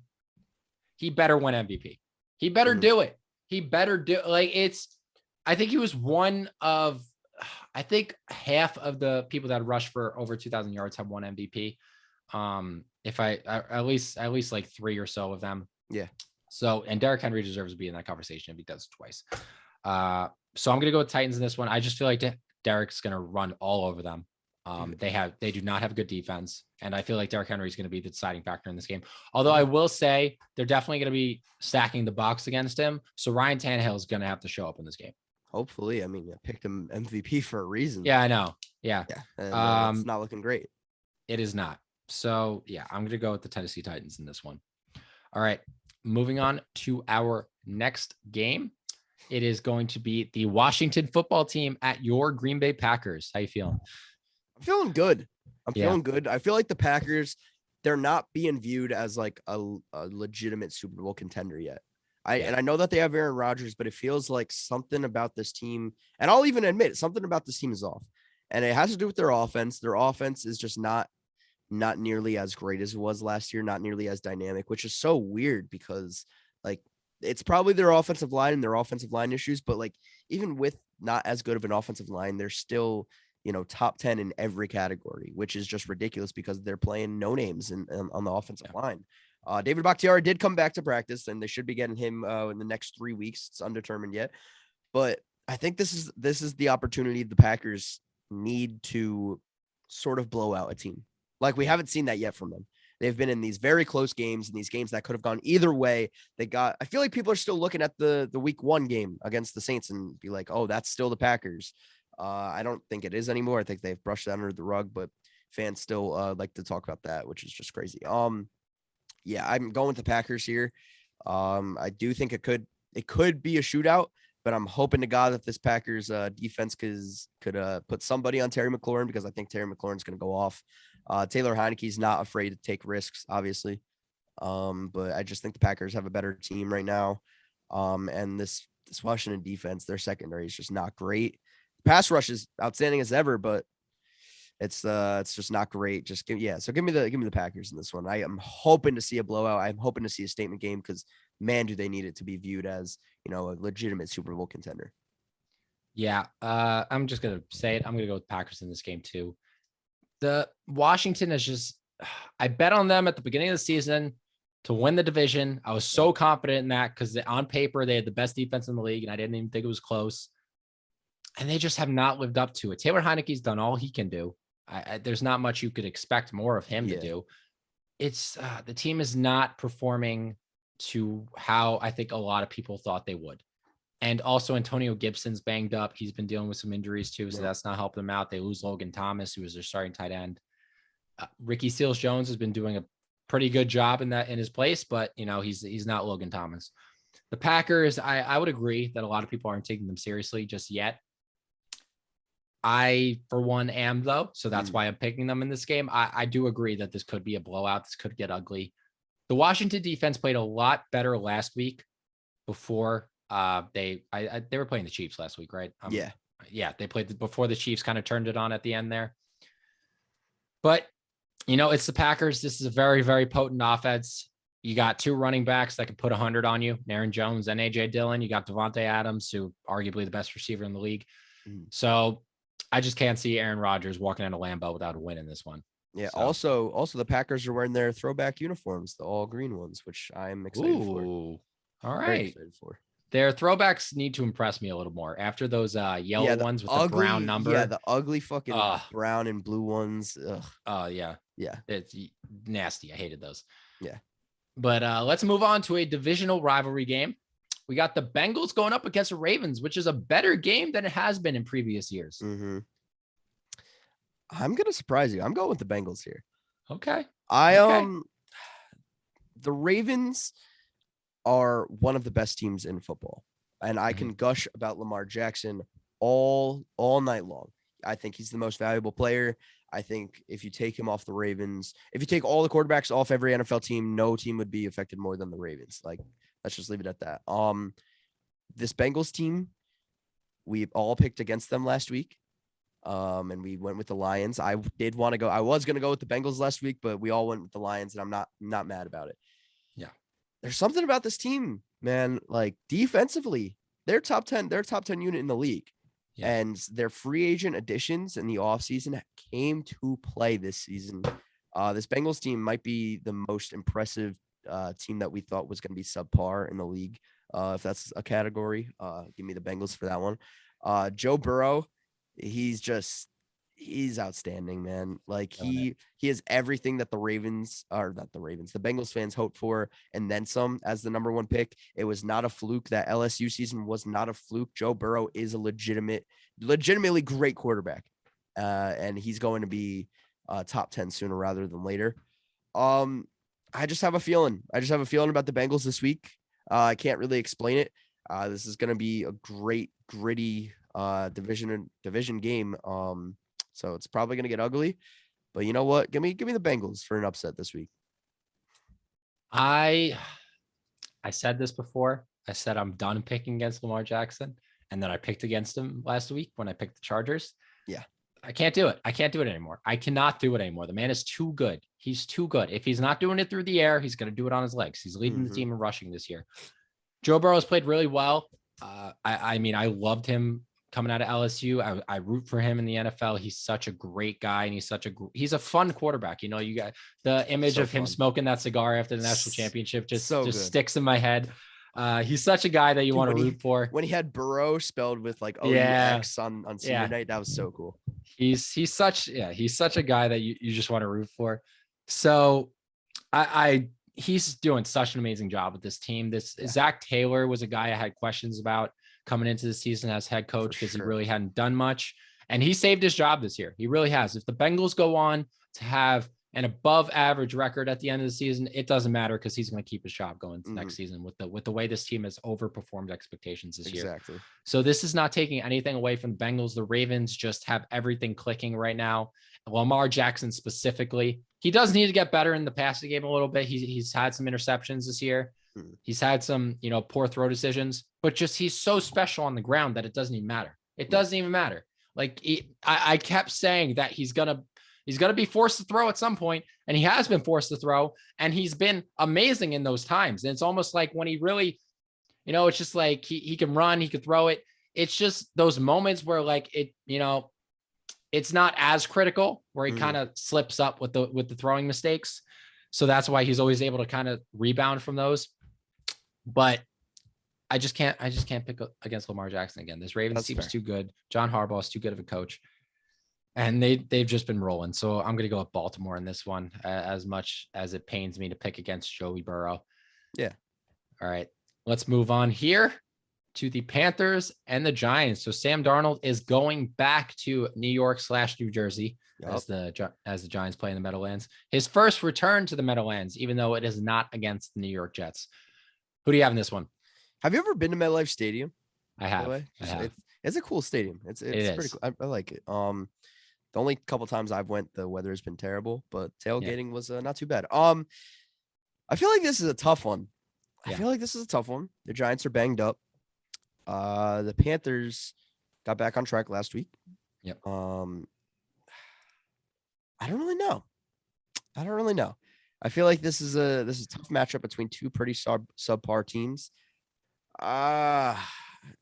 he better win MVP. He better do it. He better do I think he was one of, I think half of the people that rushed for over 2,000 yards have won MVP. If I at least like 3 or so of them. Yeah. So, and Derrick Henry deserves to be in that conversation if he does it twice. So I'm going to go with Titans in this one. I just feel like Derrick's going to run all over them. They do not have good defense. And I feel like Derrick Henry is going to be the deciding factor in this game. Although I will say they're definitely going to be stacking the box against him. So Ryan Tannehill is going to have to show up in this game. Hopefully. I mean, I picked him MVP for a reason. Yeah, I know. Yeah. And, it's not looking great. It is not. So yeah, I'm going to go with the Tennessee Titans in this one. All right. Moving on to our next game. It is going to be the Washington football team at your Green Bay Packers. How you feeling? I'm feeling good. Feeling good. I feel like the Packers, they're not being viewed as like a legitimate Super Bowl contender yet. And I know that they have Aaron Rodgers, but it feels like something about this team, and I'll even admit something about this team is off. And it has to do with their offense. Their offense is just not nearly as great as it was last year, not nearly as dynamic, which is so weird because like it's probably their offensive line and their offensive line issues, but like even with not as good of an offensive line, they're still, top 10 in every category, which is just ridiculous because they're playing no names on the offensive line. David Bakhtiari did come back to practice and they should be getting him in the next 3 weeks. It's undetermined yet, but I think this is the opportunity the Packers need to sort of blow out a team. Like we haven't seen that yet from them. They've been in these very close games and these games that could have gone either way. I feel like people are still looking at the week 1 game against the Saints and be like, oh, that's still the Packers. I don't think it is anymore. I think they've brushed that under the rug, but fans still like to talk about that, which is just crazy. Yeah, I'm going with the Packers here. I do think it could be a shootout, but I'm hoping to God that this Packers defense could put somebody on Terry McLaurin because I think Terry McLaurin's going to go off. Taylor Heineke's not afraid to take risks, obviously. But I just think the Packers have a better team right now. And this Washington defense, their secondary is just not great. Pass rush is outstanding as ever, but it's just not great. So give me the Packers in this one. I am hoping to see a blowout. I'm hoping to see a statement game because man, do they need it to be viewed as, a legitimate Super Bowl contender. Yeah. I'm just going to say it. I'm going to go with Packers in this game too. The Washington is just, I bet on them at the beginning of the season to win the division. I was so confident in that because on paper, they had the best defense in the league and I didn't even think it was close. And they just have not lived up to it. Taylor Heineke's done all he can do. There's not much you could expect more of him to do. It's the team is not performing to how I think a lot of people thought they would. And also Antonio Gibson's banged up. He's been dealing with some injuries too. So that's not helping them out. They lose Logan Thomas, who was their starting tight end. Ricky Seals-Jones has been doing a pretty good job in his place, but he's not Logan Thomas. The Packers, I would agree that a lot of people aren't taking them seriously just yet. I, for one, am though. So that's why I'm picking them in this game. I do agree that this could be a blowout. This could get ugly. The Washington defense played a lot better last week before they were playing the Chiefs last week, right? Yeah. They played before the Chiefs kind of turned it on at the end there. But, it's the Packers. This is a very, very potent offense. You got 2 running backs that can put 100 on you, Aaron Jones and A.J. Dillon. You got Devontae Adams, who arguably the best receiver in the league. So I just can't see Aaron Rodgers walking into Lambeau without a win in this one. Yeah. So. Also the Packers are wearing their throwback uniforms, the all green ones, which I'm excited for. All right. Very excited for. Their throwbacks need to impress me a little more after those yellow ones with the brown number. Yeah, the ugly fucking brown and blue ones. Ugh. Yeah. Yeah. It's nasty. I hated those. Yeah. But let's move on to a divisional rivalry game. We got the Bengals going up against the Ravens, which is a better game than it has been in previous years. Mm-hmm. I'm going to surprise you. I'm going with the Bengals here. Okay. The Ravens are one of the best teams in football. And I can gush about Lamar Jackson all night long. I think he's the most valuable player. I think if you take him off the Ravens, if you take all the quarterbacks off every NFL team, no team would be affected more than the Ravens. Like, let's just leave it at that. This Bengals team, we all picked against them last week. And we went with the Lions. I was going to go with the Bengals last week, but we all went with the Lions, and I'm not mad about it. Yeah. There's something about this team, man. Like defensively, they're top 10 unit in the league. Yeah. And their free agent additions in the offseason came to play this season. This Bengals team might be the most impressive team that we thought was going to be subpar in the league. If that's a category, give me the Bengals for that one. Joe Burrow, he's outstanding, man. Like he has everything that the Bengals fans hoped for, and then some as the number 1 pick. It was not a fluke. That LSU season was not a fluke. Joe Burrow is a legitimately great quarterback. And he's going to be top 10 sooner rather than later. I just have a feeling about the Bengals this week. I can't really explain it. This is going to be a great, gritty division game. So it's probably going to get ugly, but you know what? Give me the Bengals for an upset this week. I said this before. I said I'm done picking against Lamar Jackson, and then I picked against him last week when I picked the Chargers. Yeah. I can't do it. I can't do it anymore. I cannot do it anymore. The man is too good. He's too good. If he's not doing it through the air, he's going to do it on his legs. He's leading the team in rushing this year. Joe Burrow has played really well. I mean, I loved him coming out of LSU. I root for him in the NFL. He's such a great guy, and he's a fun quarterback. You know, you got the image of him smoking that cigar after the national championship just sticks in my head. He's such a guy that you want to root for. When he had Burrow spelled with like OUX on senior night, that was so cool. He's such a guy that you just want to root for. So he's doing such an amazing job with this team. Zach Taylor was a guy I had questions about coming into the season as head coach because he really hadn't done much, and he saved his job this year. He really has. If the Bengals go on to have an above average record at the end of the season, it doesn't matter because he's going to keep his job going to next season with the way this team has overperformed expectations this year. Exactly. So this is not taking anything away from the Bengals. The Ravens just have everything clicking right now. Lamar Jackson specifically, he does need to get better in the passing game a little bit. He's had some interceptions this year. He's had some, poor throw decisions, but just he's so special on the ground that it doesn't even matter. It doesn't even matter. Like I kept saying that he's gonna be forced to throw at some point, and he has been forced to throw, and he's been amazing in those times. And it's almost like when he really, it's just like he can run, he could throw it. It's just those moments where like it, it's not as critical where he kind of slips up with the throwing mistakes. So that's why he's always able to kind of rebound from those. But I just can't pick against Lamar Jackson again. This Ravens team is too good. John Harbaugh is too good of a coach. And they've just been rolling. So I'm going to go with Baltimore in this one, as much as it pains me to pick against Joey Burrow. Yeah. All right. Let's move on here to the Panthers and the Giants. So Sam Darnold is going back to New York / New Jersey as the Giants play in the Meadowlands. His first return to the Meadowlands, even though it is not against the New York Jets. Who do you have in this one? Have you ever been to MetLife Stadium? I have. It's a cool stadium. It's pretty cool. I like it. The only couple times I've went, the weather has been terrible, but tailgating was not too bad. I feel like this is a tough one. The Giants are banged up. The Panthers got back on track last week. Yep. I don't really know. I feel like this is a tough matchup between two pretty subpar teams. I'm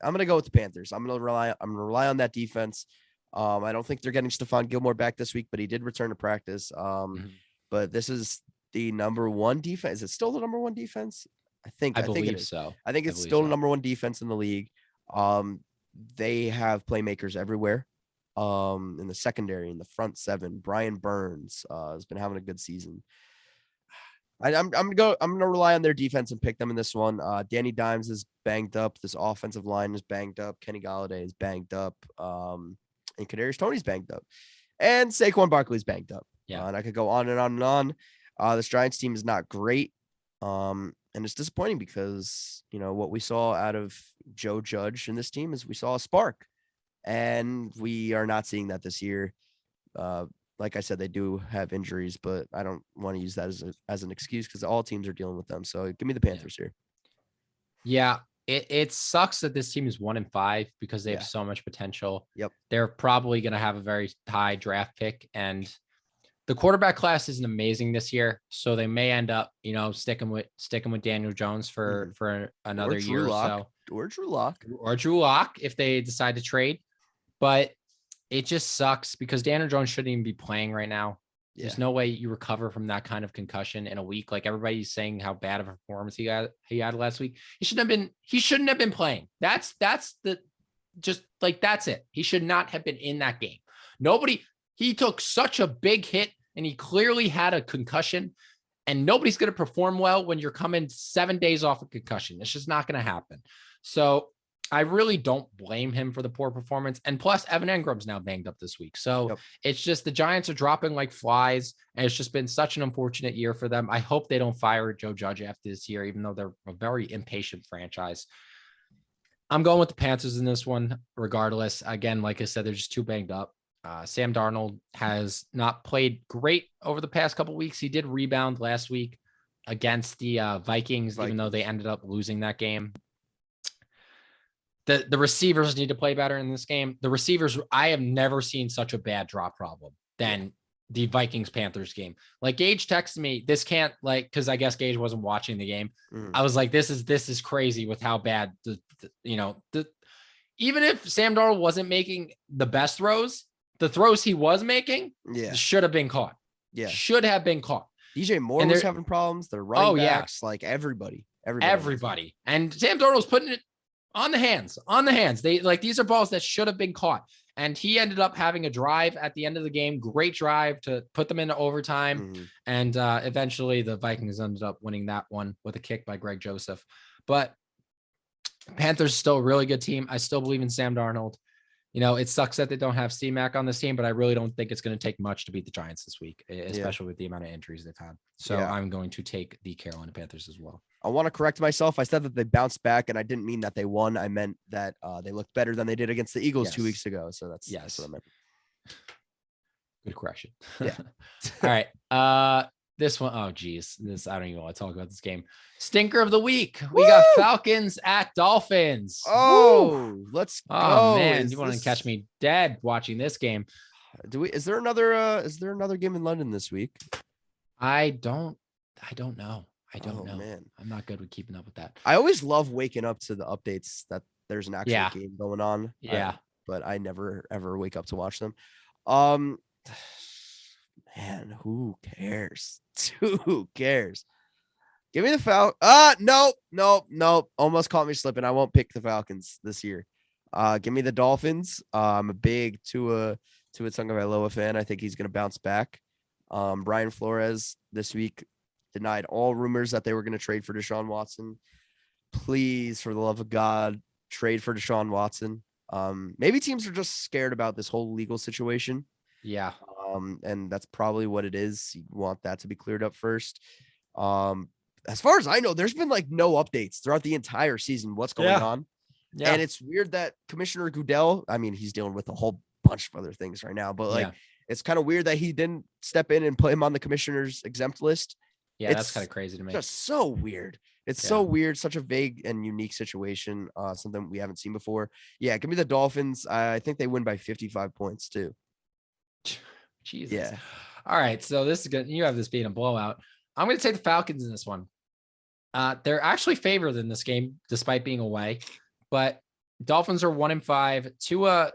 gonna go with the Panthers. I'm gonna rely on that defense. I don't think they're getting Stephon Gilmore back this week, but he did return to practice. But this is the number one defense. Is it still the number one defense? I believe it is. So. I think it's still the number one defense in the league. They have playmakers everywhere. In the secondary, in the front seven, Brian Burns has been having a good season. I'm gonna rely on their defense and pick them in this one. Danny Dimes is banged up. This offensive line is banged up. Kenny Golladay is banged up. And Kadarius Toney's banged up. And Saquon Barkley's banged up. Yeah. And I could go on and on and on. This Giants team is not great. And it's disappointing because, what we saw out of Joe Judge in this team is we saw a spark. And we are not seeing that this year. Like I said, they do have injuries, but I don't want to use that as an excuse because all teams are dealing with them. So give me the Panthers here. Yeah, it sucks that this team is 1-5 because they have so much potential. Yep. They're probably going to have a very high draft pick, and the quarterback class isn't amazing this year. So they may end up, sticking with Daniel Jones for another year or so. Or Drew Lock. Or Drew Lock if they decide to trade. But it just sucks because Daniel Jones shouldn't even be playing right now. There's no way you recover from that kind of concussion in a week. Like everybody's saying how bad of a performance he had last week. He shouldn't have been playing. That's it. He should not have been in that game. He took such a big hit and he clearly had a concussion, and nobody's going to perform well when you're coming 7 days off a concussion. It's just not going to happen. So I really don't blame him for the poor performance. And plus, Evan Engram's now banged up this week. So It's just the Giants are dropping like flies, and it's just been such an unfortunate year for them. I hope they don't fire Joe Judge after this year, even though they're a very impatient franchise. I'm going with the Panthers in this one, regardless. Again, like I said, they're just too banged up. Sam Darnold has not played great over the past couple of weeks. He did rebound last week against the Vikings, even though they ended up losing that game. The receivers need to play better in this game. The receivers, I have never seen such a bad drop problem than the Vikings-Panthers game. Like Gage texted me, this can't because I guess Gage wasn't watching the game. I was like, this is crazy with how bad even if Sam Darnold wasn't making the best throws, the throws he was making should have been caught. Yeah. Should have been caught. DJ Moore was having problems. They're running backs, like everybody. And Sam Darnold's putting it on the hands. These are balls that should have been caught. And he ended up having a drive at the end of the game. Great drive to put them into overtime. And eventually the Vikings ended up winning that one with a kick by Greg Joseph. But Panthers still a really good team. I still believe in Sam Darnold. It sucks that they don't have C-Mac on this team, but I really don't think it's going to take much to beat the Giants this week, especially with the amount of injuries they've had. So I'm going to take the Carolina Panthers as well. I want to correct myself. I said that they bounced back, and I didn't mean that they won. I meant that they looked better than they did against the Eagles 2 weeks ago. So that's what I meant. Good correction. Yeah. All right. This one, I don't even want to talk about this game. Stinker of the week. We got Falcons at Dolphins. Oh, let's go. Oh man, you want to catch me dead watching this game. Is there another game in London this week? I don't know. I don't know. Man. I'm not good with keeping up with that. I always love waking up to the updates that there's an actual game going on. Yeah. But I never ever wake up to watch them. Man, who cares? Who cares? Give me the Falcons. Nope. Almost caught me slipping. I won't pick the Falcons this year. Give me the Dolphins. I'm a big Tua Tagovailoa fan. I think he's going to bounce back. Brian Flores this week denied all rumors that they were going to trade for Deshaun Watson. Please, for the love of God, trade for Deshaun Watson. Maybe teams are just scared about this whole legal situation. Yeah. And that's probably what it is. You want that to be cleared up first. As far as I know, there's been no updates throughout the entire season. What's going on? Yeah. And it's weird that Commissioner Goodell, I mean, he's dealing with a whole bunch of other things right now, but it's kind of weird that he didn't step in and put him on the commissioner's exempt list. Yeah, that's kind of crazy to me. Just so weird. It's so weird, such a vague and unique situation, something we haven't seen before. Yeah, give me the Dolphins. I think they win by 55 points too. Jesus. Yeah. All right. So this is good. You have this being a blowout. I'm going to take the Falcons in this one. They're actually favored in this game, despite being away. But Dolphins are 1-5. Tua,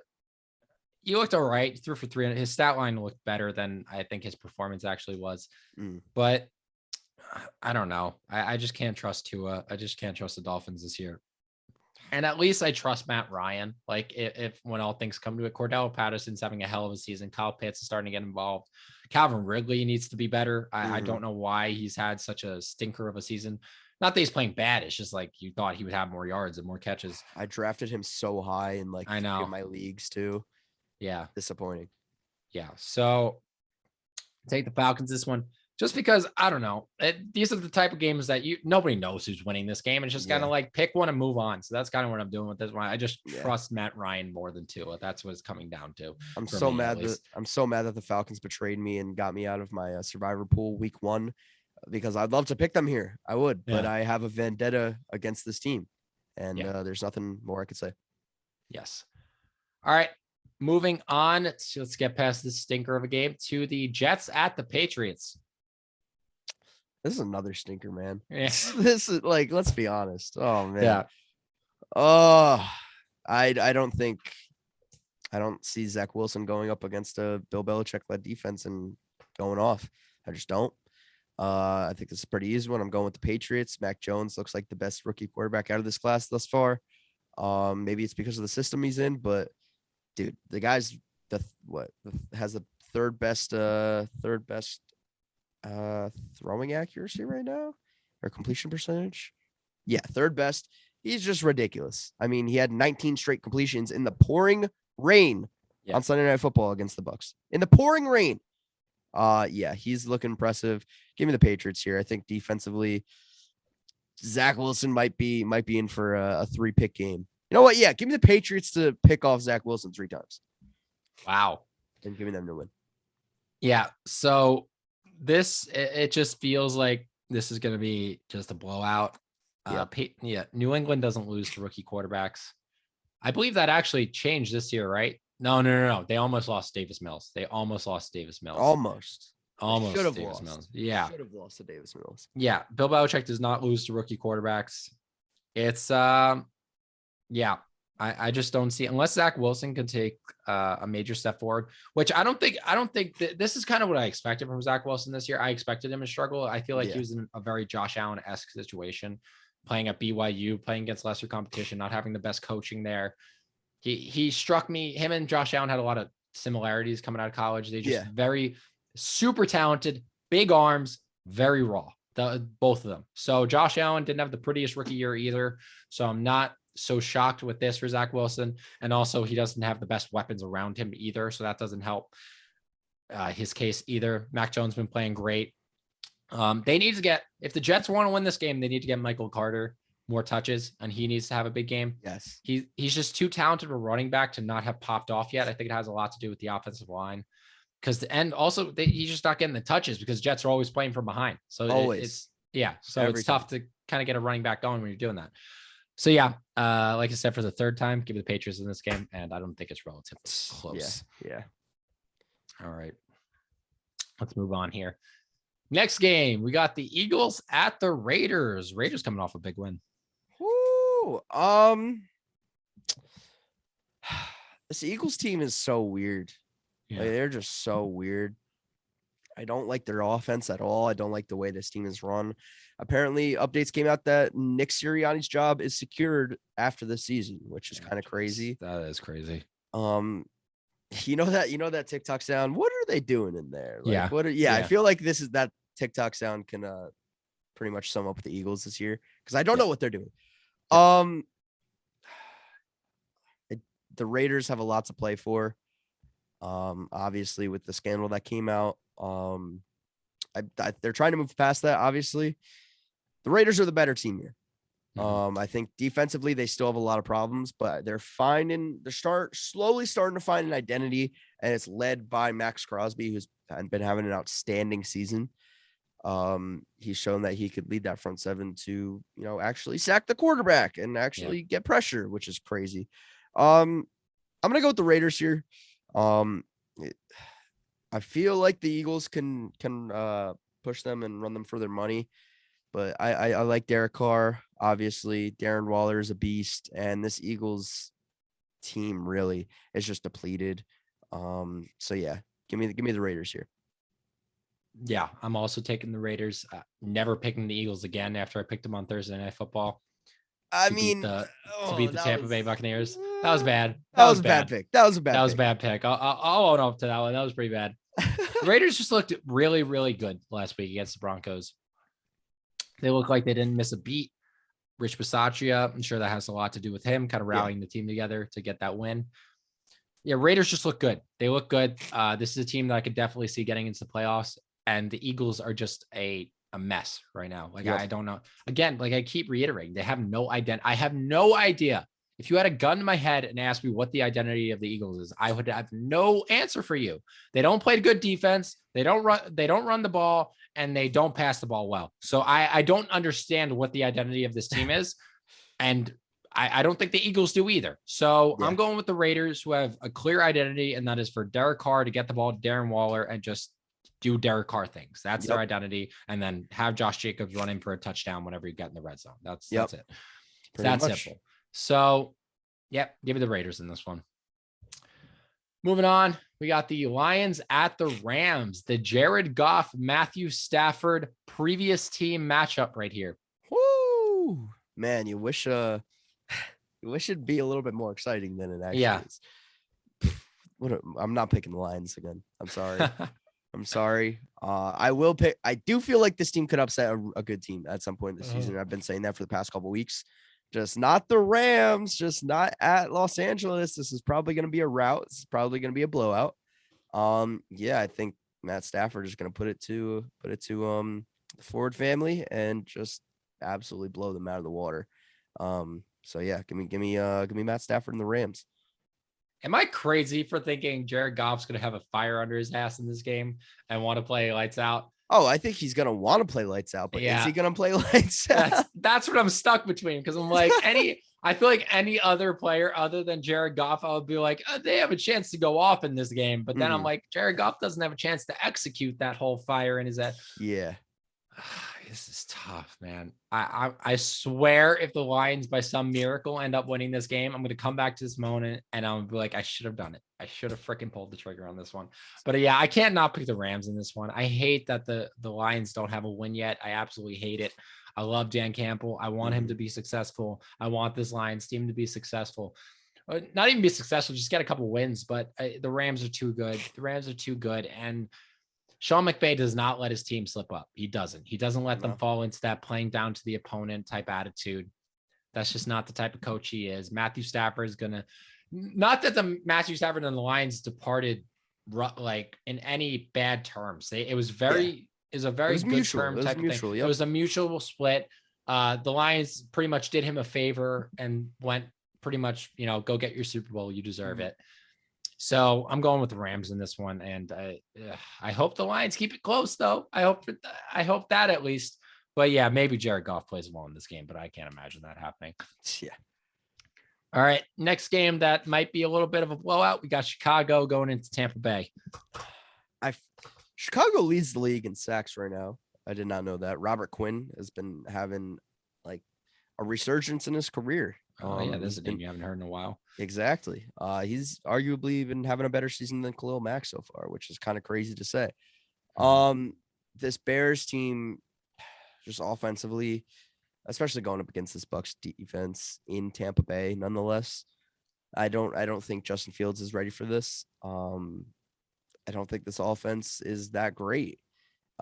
he looked all right. He threw for 300. His stat line looked better than I think his performance actually was. But I don't know. I just can't trust Tua. I just can't trust the Dolphins this year. And at least I trust Matt Ryan. If when all things come to it, Cordell Patterson's having a hell of a season. Kyle Pitts is starting to get involved. Calvin Ridley needs to be better. I don't know why he's had such a stinker of a season. Not that he's playing bad. It's just you thought he would have more yards and more catches. I drafted him so high in I know my leagues too. Yeah. Disappointing. Yeah. So take the Falcons this one. Just because, I don't know, these are the type of games that nobody knows who's winning this game. It's just kind of pick one and move on. So that's kind of what I'm doing with this one. I just trust Matt Ryan more than Tua. That's what it's coming down to. I'm so mad that the Falcons betrayed me and got me out of my survivor pool week 1 because I'd love to pick them here. I would, but I have a vendetta against this team. and there's nothing more I could say. Yes. All right. Moving on. Let's get past this stinker of a game to the Jets at the Patriots. This is another stinker, man. Yeah. This is like, let's be honest. Oh man. Yeah. Oh, I don't see Zach Wilson going up against a Bill Belichick led defense and going off. I just don't. I think this is a pretty easy one. I'm going with the Patriots. Mac Jones looks like the best rookie quarterback out of this class thus far. Maybe it's because of the system he's in, but dude, the guy's has the third best throwing accuracy right now, or completion percentage. Yeah, third best. He's just ridiculous. I mean, he had 19 straight completions in the pouring rain on Sunday Night Football against the Bucs. In the pouring rain. Yeah, he's looking impressive. Give me the Patriots here. I think defensively, Zach Wilson might be in for a 3-pick game. You know what? Yeah, give me the Patriots to pick off Zach Wilson 3 times. Wow. And give me them to win. Yeah. So it just feels like this is going to be just a blowout. New England doesn't lose to rookie quarterbacks. I believe that actually changed this year, right? No. They almost lost Davis Mills. Almost. Should have lost. Mills. Yeah. Should have lost to Davis Mills. Yeah. Bill Belichick does not lose to rookie quarterbacks. It's I just don't see, unless Zach Wilson can take a major step forward, which I don't think this is kind of what I expected from Zach Wilson this year. I expected him to struggle. I feel like he was in a very Josh Allen-esque situation, playing at BYU, playing against lesser competition, not having the best coaching there. He struck me. Him and Josh Allen had a lot of similarities coming out of college. They just very super talented, big arms, very raw, both of them. So Josh Allen didn't have the prettiest rookie year either. So I'm not so shocked with this for Zach Wilson. And also he doesn't have the best weapons around him either. So that doesn't help his case either. Mac Jones been playing great. They need to get, if the Jets want to win this game, they need to get Michael Carter more touches, and he needs to have a big game. Yes. He's just too talented of a running back to not have popped off yet. I think it has a lot to do with the offensive line, because he's just not getting the touches because Jets are always playing from behind. So it's tough to kind of get a running back going when you're doing that. So like I said, for the third time, give me the Patriots in this game, and I don't think it's relatively close. Yeah. All right. Let's move on here. Next game, we got the Eagles at the Raiders. Raiders coming off a big win. Woo! This Eagles team is so weird. Yeah. Like, they're just so weird. I don't like their offense at all. I don't like the way this team is run. Apparently, updates came out that Nick Sirianni's job is secured after the season, which is kind of crazy. That is crazy. You know that TikTok sound. What are they doing in there? Like, yeah. I feel like this is that TikTok sound can pretty much sum up the Eagles this year, because I don't know what they're doing. The Raiders have a lot to play for. Obviously with the scandal that came out, they're trying to move past that. Obviously, the Raiders are the better team here. I think defensively they still have a lot of problems, but they're slowly starting to find an identity, and it's led by Max Crosby, who's been having an outstanding season. He's shown that he could lead that front seven to, actually sack the quarterback and actually get pressure, which is crazy. I'm gonna go with the Raiders here. I feel like the Eagles can push them and run them for their money, but I like Derek Carr. Obviously, Darren Waller is a beast, and this Eagles team really is just depleted. So yeah, give me the Raiders here. Yeah, I'm also taking the Raiders. Never picking the Eagles again after I picked them on Thursday Night Football. To beat the Tampa Bay Buccaneers. That was bad. That was a bad pick. That was a bad pick. I'll own up to that one. That was pretty bad. The Raiders just looked really, really good last week against the Broncos. They look like they didn't miss a beat. Rich Bisaccia, I'm sure that has a lot to do with him kind of rallying the team together to get that win. Yeah, Raiders just look good. They look good. This is a team that I could definitely see getting into the playoffs, and the Eagles are just a mess right now. I don't know. Again, like I keep reiterating, they have no identity. I have no idea. If you had a gun to my head and asked me what the identity of the Eagles is, I would have no answer for you. They don't play good defense. They don't run the ball, and they don't pass the ball well. So I don't understand what the identity of this team is. And I don't think the Eagles do either. So Yeah. I'm going with the Raiders, who have a clear identity, and that is for Derek Carr to get the ball to Darren Waller and just do Derek Carr things. That's their identity. And then have Josh Jacobs run in for a touchdown whenever you get in the red zone. That's it. It's that simple. So, yep, give me the Raiders in this one. Moving on, we got the Lions at the Rams, the Jared Goff, Matthew Stafford previous team matchup right here. Woo! Man, you wish it'd be a little bit more exciting than it actually is. I'm not picking the Lions again. I'm sorry. I'm sorry. I will pick. I do feel like this team could upset a good team at some point this season. I've been saying that for the past couple of weeks. Just not the Rams. Just not at Los Angeles. This is probably going to be a rout. This is probably going to be a blowout. Yeah, I think Matt Stafford is going to put it to the Ford family and just absolutely blow them out of the water. So yeah, give me Matt Stafford and the Rams. Am I crazy for thinking Jared Goff's going to have a fire under his ass in this game and want to play lights out? Oh, I think he's going to want to play lights out, but is he going to play lights out? That's what I'm stuck between, because I'm like, I feel like any other player other than Jared Goff, I would be like, they have a chance to go off in this game. But then I'm like, Jared Goff doesn't have a chance to execute that whole fire in his head. Yeah. This is tough, man. I swear if the Lions by some miracle end up winning this game, I'm going to come back to this moment and I'll be like, I should have done it. I should have freaking pulled the trigger on this one. But yeah, I can't not pick the Rams in this one. I hate that the Lions don't have a win yet. I absolutely hate it. I love Dan Campbell. I want him to be successful. I want this Lions team to be successful. Not even be successful, just get a couple wins. But the Rams are too good. The Rams are too good. And Sean McVay does not let his team slip up. He doesn't let them fall into that playing down to the opponent type attitude. That's just not the type of coach he is. Matthew Stafford is going to, not that the Matthew Stafford and the Lions departed like in any bad terms. It was a very good mutual. term type of thing. Yep. It was a mutual split. The Lions pretty much did him a favor and went pretty much, go get your Super Bowl. You deserve it. So I'm going with the Rams in this one, and I hope the Lions keep it close, though. I hope that at least. But yeah, maybe Jared Goff plays well in this game, but I can't imagine that happening. Yeah. All right, next game that might be a little bit of a blowout. We got Chicago going into Tampa Bay. Chicago leads the league in sacks right now. I did not know that. Robert Quinn has been having like a resurgence in his career. Oh yeah, this is a name you haven't heard in a while. Exactly. He's arguably been having a better season than Khalil Mack so far, which is kind of crazy to say. This Bears team, just offensively, especially going up against this Bucs defense in Tampa Bay, nonetheless, I don't think Justin Fields is ready for this. I don't think this offense is that great.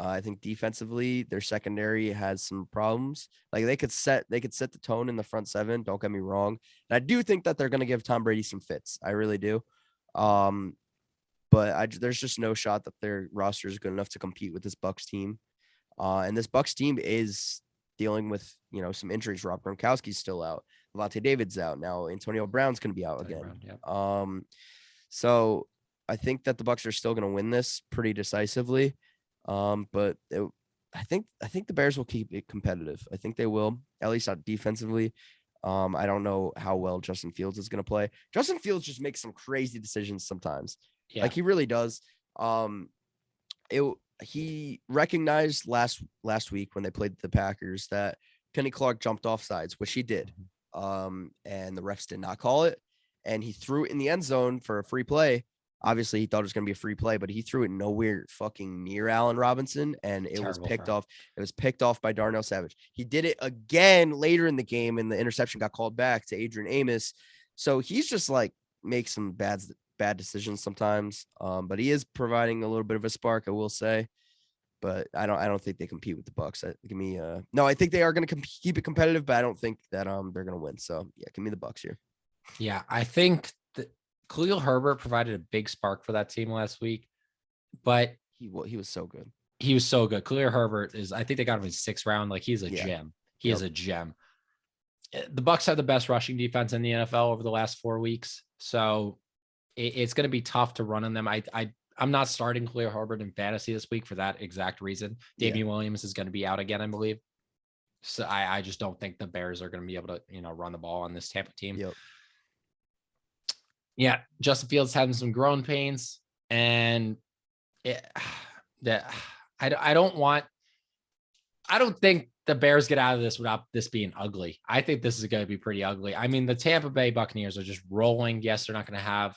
I think defensively, their secondary has some problems. Like they could set the tone in the front seven. Don't get me wrong. And I do think that they're going to give Tom Brady some fits. I really do. But there's just no shot that their roster is good enough to compete with this Bucs team. And this Bucs team is dealing with, some injuries. Rob Gronkowski's still out. Levante David's out. Now Antonio Brown's going to be out again. So I think that the Bucs are still going to win this pretty decisively. But I think the Bears will keep it competitive. I think they will, at least not defensively. I don't know how well Justin Fields is going to play. Justin Fields just makes some crazy decisions sometimes. Yeah. Like he really does. He recognized last week when they played the Packers that Kenny Clark jumped off sides, which he did. And the refs did not call it. And he threw it in the end zone for a free play. Obviously, he thought it was going to be a free play, but he threw it nowhere fucking near Allen Robinson, and it was picked off. It was picked off by Darnell Savage. He did it again later in the game, and the interception got called back to Adrian Amos. So he's just like makes some bad decisions sometimes. But he is providing a little bit of a spark, I will say. But I don't think they compete with the Bucs. No, I think they are going to keep it competitive, but I don't think that they're going to win. So yeah, give me the Bucs here. Yeah, I think that Khalil Herbert provided a big spark for that team last week, but he was so good. He was so good. Khalil Herbert I think they got him in 6th round. Like he's a gem. He is a gem. The Bucs have the best rushing defense in the NFL over the last 4 weeks. So it's going to be tough to run on them. I'm not starting Khalil Herbert in fantasy this week for that exact reason. Damian Williams is going to be out again, I believe. So I just don't think the Bears are going to be able to, run the ball on this Tampa team. Yep. Yeah. Justin Fields having some growing pains, and I don't think the Bears get out of this without this being ugly. I think this is going to be pretty ugly. I mean, the Tampa Bay Buccaneers are just rolling. Yes, they're not going to have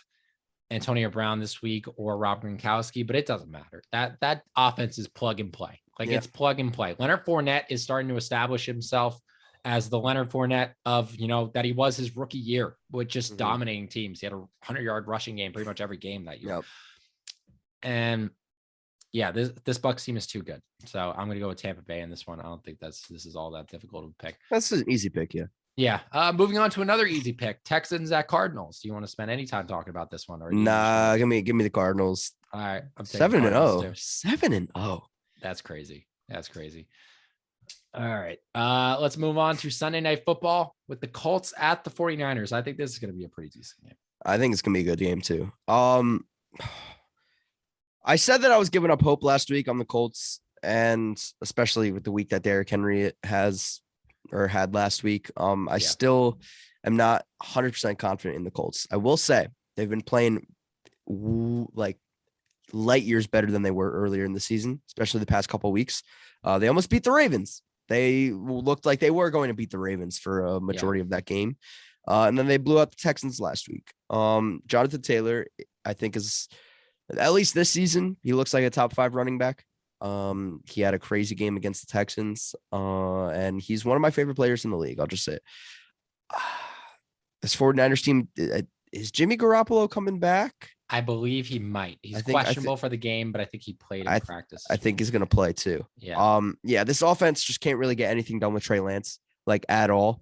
Antonio Brown this week or Rob Gronkowski, but it doesn't matter. That offense is plug and play. It's plug and play. Leonard Fournette is starting to establish himself as the Leonard Fournette of, that he was his rookie year with just dominating teams. He had a 100-yard rushing game pretty much every game that year. Yep. And yeah, this Bucs team is too good. So I'm going to go with Tampa Bay in this one. I don't think this is all that difficult of a pick. That's an easy pick. Yeah. Yeah. Moving on to another easy pick, Texans at Cardinals. Do you want to spend any time talking about this one? Or nah, give me the Cardinals. All right. I'm 7-0. 7-0. That's crazy. All right. Let's move on to Sunday Night Football with the Colts at the 49ers. I think this is going to be a pretty decent game. I think it's going to be a good game too. I said that I was giving up hope last week on the Colts, and especially with the week that Derrick Henry had last week. I still am not 100% confident in the Colts. I will say they've been playing like light years better than they were earlier in the season, especially the past couple of weeks. They almost beat the Ravens. They looked like they were going to beat the Ravens for a majority of that game. And then they blew out the Texans last week. Jonathan Taylor, I think, is at least this season, he looks like a top 5 running back. He had a crazy game against the Texans. And he's one of my favorite players in the league. I'll just say it. This 49ers team, is Jimmy Garoppolo coming back? I believe he might. He's questionable for the game, but I think he played in practice. I think he's going to play too. Yeah. This offense just can't really get anything done with Trey Lance, like at all,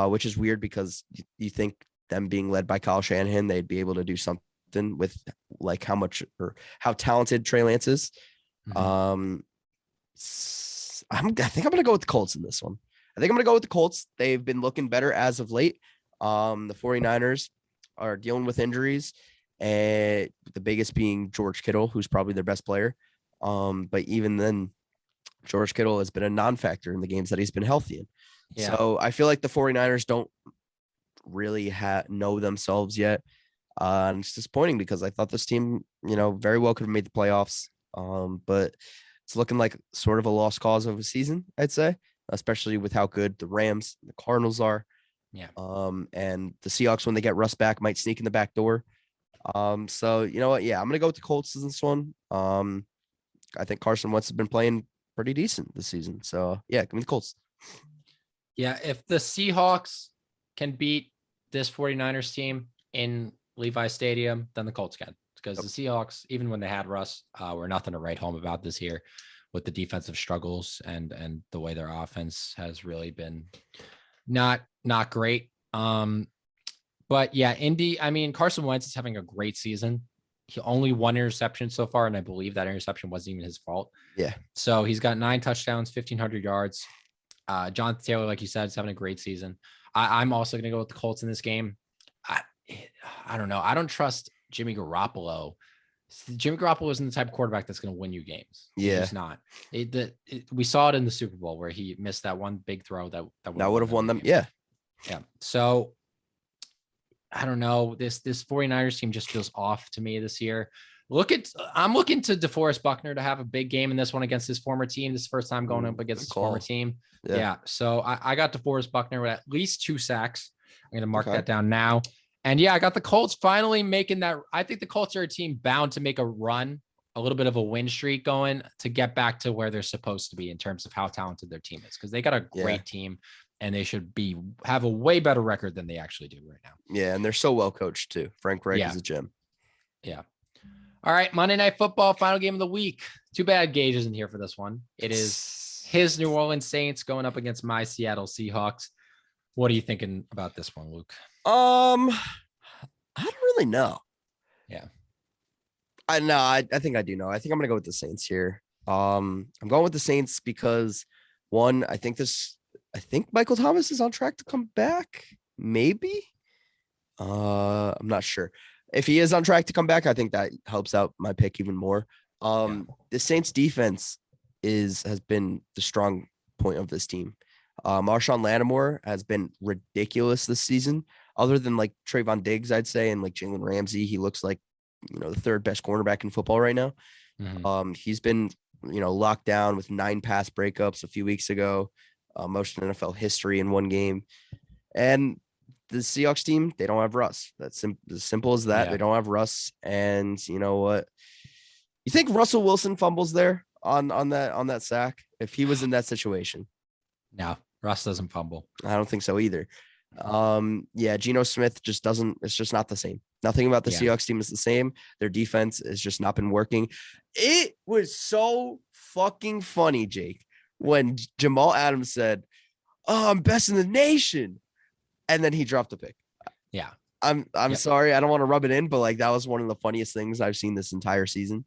which is weird because you think them being led by Kyle Shanahan, they'd be able to do something with like how talented Trey Lance is. I think I'm going to go with the Colts in this one. I think I'm going to go with the Colts. They've been looking better as of late. The 49ers are dealing with injuries, and the biggest being George Kittle, who's probably their best player. But even then, George Kittle has been a non-factor in the games that he's been healthy in. Yeah. So I feel like the 49ers don't really know themselves yet. And it's disappointing because I thought this team, very well could have made the playoffs. But it's looking like sort of a lost cause of a season, I'd say, especially with how good the Rams, the Cardinals are. Yeah. And the Seahawks, when they get Russ back, might sneak in the back door. So you know what? Yeah, I'm gonna go with the Colts in this one. I think Carson Wentz has been playing pretty decent this season. So yeah, give me the Colts. Yeah, if the Seahawks can beat this 49ers team in Levi Stadium, then the Colts can. Because the Seahawks, even when they had Russ, were nothing to write home about this year with the defensive struggles and the way their offense has really been not great. But yeah, Carson Wentz is having a great season. He only 1 interception so far, and I believe that interception wasn't even his fault. Yeah. So he's got 9 touchdowns, 1,500 yards. Jonathan Taylor, like you said, is having a great season. I'm also going to go with the Colts in this game. I don't know. I don't trust Jimmy Garoppolo. Jimmy Garoppolo isn't the type of quarterback that's going to win you games. Yeah. He's not. We saw it in the Super Bowl where he missed that one big throw that would have won them. Yeah. Yeah. So I don't know. This 49ers team just feels off to me this year. I'm looking to DeForest Buckner to have a big game in this one against his former team. This is the first time going up against his former team. Yeah. So I got DeForest Buckner with at least 2 sacks. I'm going to mark that down now. And yeah, I got the Colts finally making that. I think the Colts are a team bound to make a run, a little bit of a win streak going to get back to where they're supposed to be in terms of how talented their team is. Because they got a great team and they should have a way better record than they actually do right now. Yeah. And they're so well coached too. Frank Reich is a gem. Yeah. All right. Monday Night Football, final game of the week. Too bad Gage isn't here for this one. It is his New Orleans Saints going up against my Seattle Seahawks. What are you thinking about this one, Luke? I don't really know. Yeah. I think I do know. I think I'm gonna go with the Saints here. I'm going with the Saints because one, I think Michael Thomas is on track to come back. Maybe. I'm not sure. If he is on track to come back, I think that helps out my pick even more. The Saints defense has been the strong point of this team. Marshawn Lattimore has been ridiculous this season. Other than like Trayvon Diggs, I'd say, and like Jalen Ramsey, he looks like, the third best cornerback in football right now. He's been, locked down with 9 pass breakups a few weeks ago, most in NFL history in one game. And the Seahawks team, they don't have Russ. That's as simple as that. Yeah. They don't have Russ. And you know what? You think Russell Wilson fumbles there on that sack if he was in that situation? No, Russ doesn't fumble. I don't think so either. Geno Smith just doesn't. It's just not the same. Nothing about the Seahawks team is the same. Their defense has just not been working. It was so fucking funny, Jake, when Jamal Adams said, "Oh, I'm best in the nation," and then he dropped the pick. Yeah. I'm sorry. I don't want to rub it in, but like that was one of the funniest things I've seen this entire season.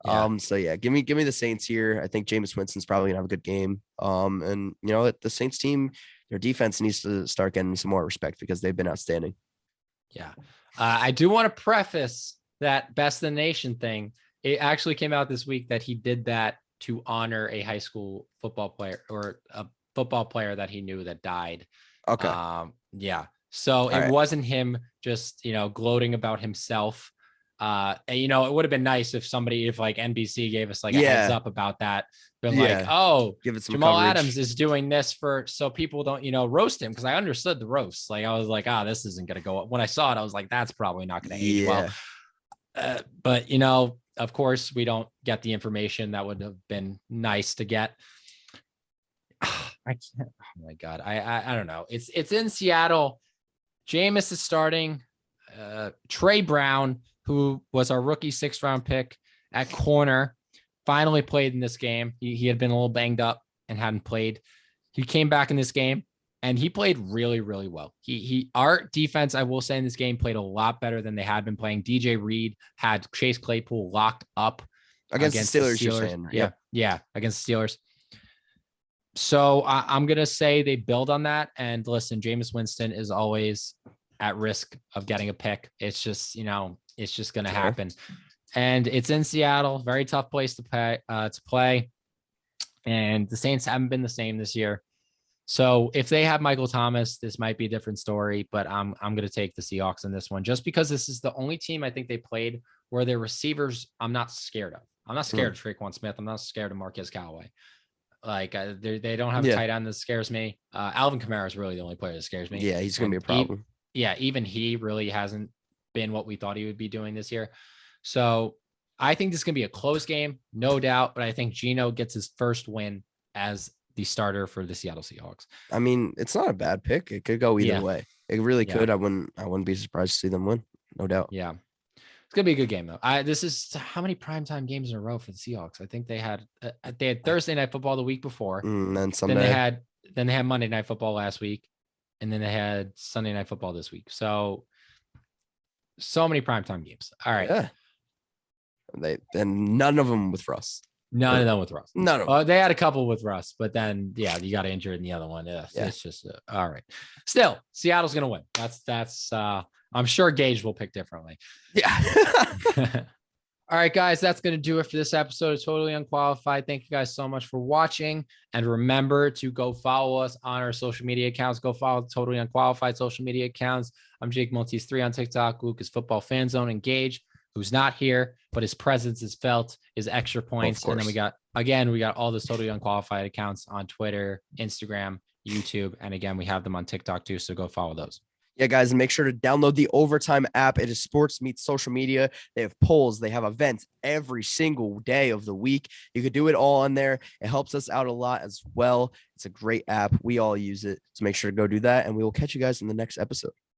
Yeah. Give me the Saints here. I think Jameis Winston's probably gonna have a good game. And the Saints team, their defense needs to start getting some more respect because they've been outstanding. Yeah. I do want to preface that best in the nation thing. It actually came out this week that he did that to honor a high school football player or a football player that he knew that died. Okay. Yeah. So it wasn't him just, gloating about himself. And, it would have been nice if like NBC gave us like a heads up about that. Been like, oh, give it some Jamal coverage. Adams is doing this so people don't, roast him. Cause I understood the roast. Like I was like, this isn't going to go up. When I saw it, I was like, that's probably not going to age well. But of course we don't get the information that would have been nice to get. I can't, oh my God. I don't know. It's in Seattle. Jameis is starting. Trey Brown, who was our rookie 6th round pick at corner, finally played in this game. He had been a little banged up and hadn't played. He came back in this game and he played really, really well. Our defense, I will say, in this game played a lot better than they had been playing. DJ Reed had Chase Claypool locked up against the Steelers. You're saying, right? Yeah, against the Steelers. So I'm going to say they build on that. And listen, Jameis Winston is always at risk of getting a pick. It's just, it's just going to happen. And it's in Seattle, very tough place to play. And the Saints haven't been the same this year. So if they have Michael Thomas, this might be a different story, but I'm going to take the Seahawks in this one just because this is the only team I think they played where their receivers I'm not scared of. I'm not scared of Traquan Smith. I'm not scared of Marquez Callaway. Like they don't have a tight end that scares me. Alvin Kamara is really the only player that scares me. Yeah, he's going to be a problem. Even he really hasn't been what we thought he would be doing this year. So I think this is going to be a close game, no doubt. But I think Geno gets his first win as the starter for the Seattle Seahawks. I mean, it's not a bad pick. It could go either way. It really could. I wouldn't be surprised to see them win, no doubt. Yeah. It's gonna be a good game though. This is how many primetime games in a row for the Seahawks? I think they had Thursday Night Football the week before, and then Sunday. Then they had Monday Night Football last week, and then they had Sunday Night Football this week. So many primetime games. All right. Yeah. And none of them with Russ. None of them with Russ. None of them. They had a couple with Russ, but then you got injured in the other one. It's just all right. Still, Seattle's gonna win. That's I'm sure Gage will pick differently. Yeah. All right, guys, that's going to do it for this episode of Totally Unqualified. Thank you guys so much for watching. And remember to go follow us on our social media accounts. Go follow Totally Unqualified social media accounts. I'm Jake Maltese 3 on TikTok. Luke is Football Fan Zone. And Gage, who's not here, but his presence is felt, is extra points. And then we got all this Totally Unqualified accounts on Twitter, Instagram, YouTube. And again, we have them on TikTok too. So go follow those. Yeah, guys, and make sure to download the Overtime app. It is sports meets social media. They have polls. They have events every single day of the week. You could do it all on there. It helps us out a lot as well. It's a great app. We all use it. So make sure to go do that, and we will catch you guys in the next episode.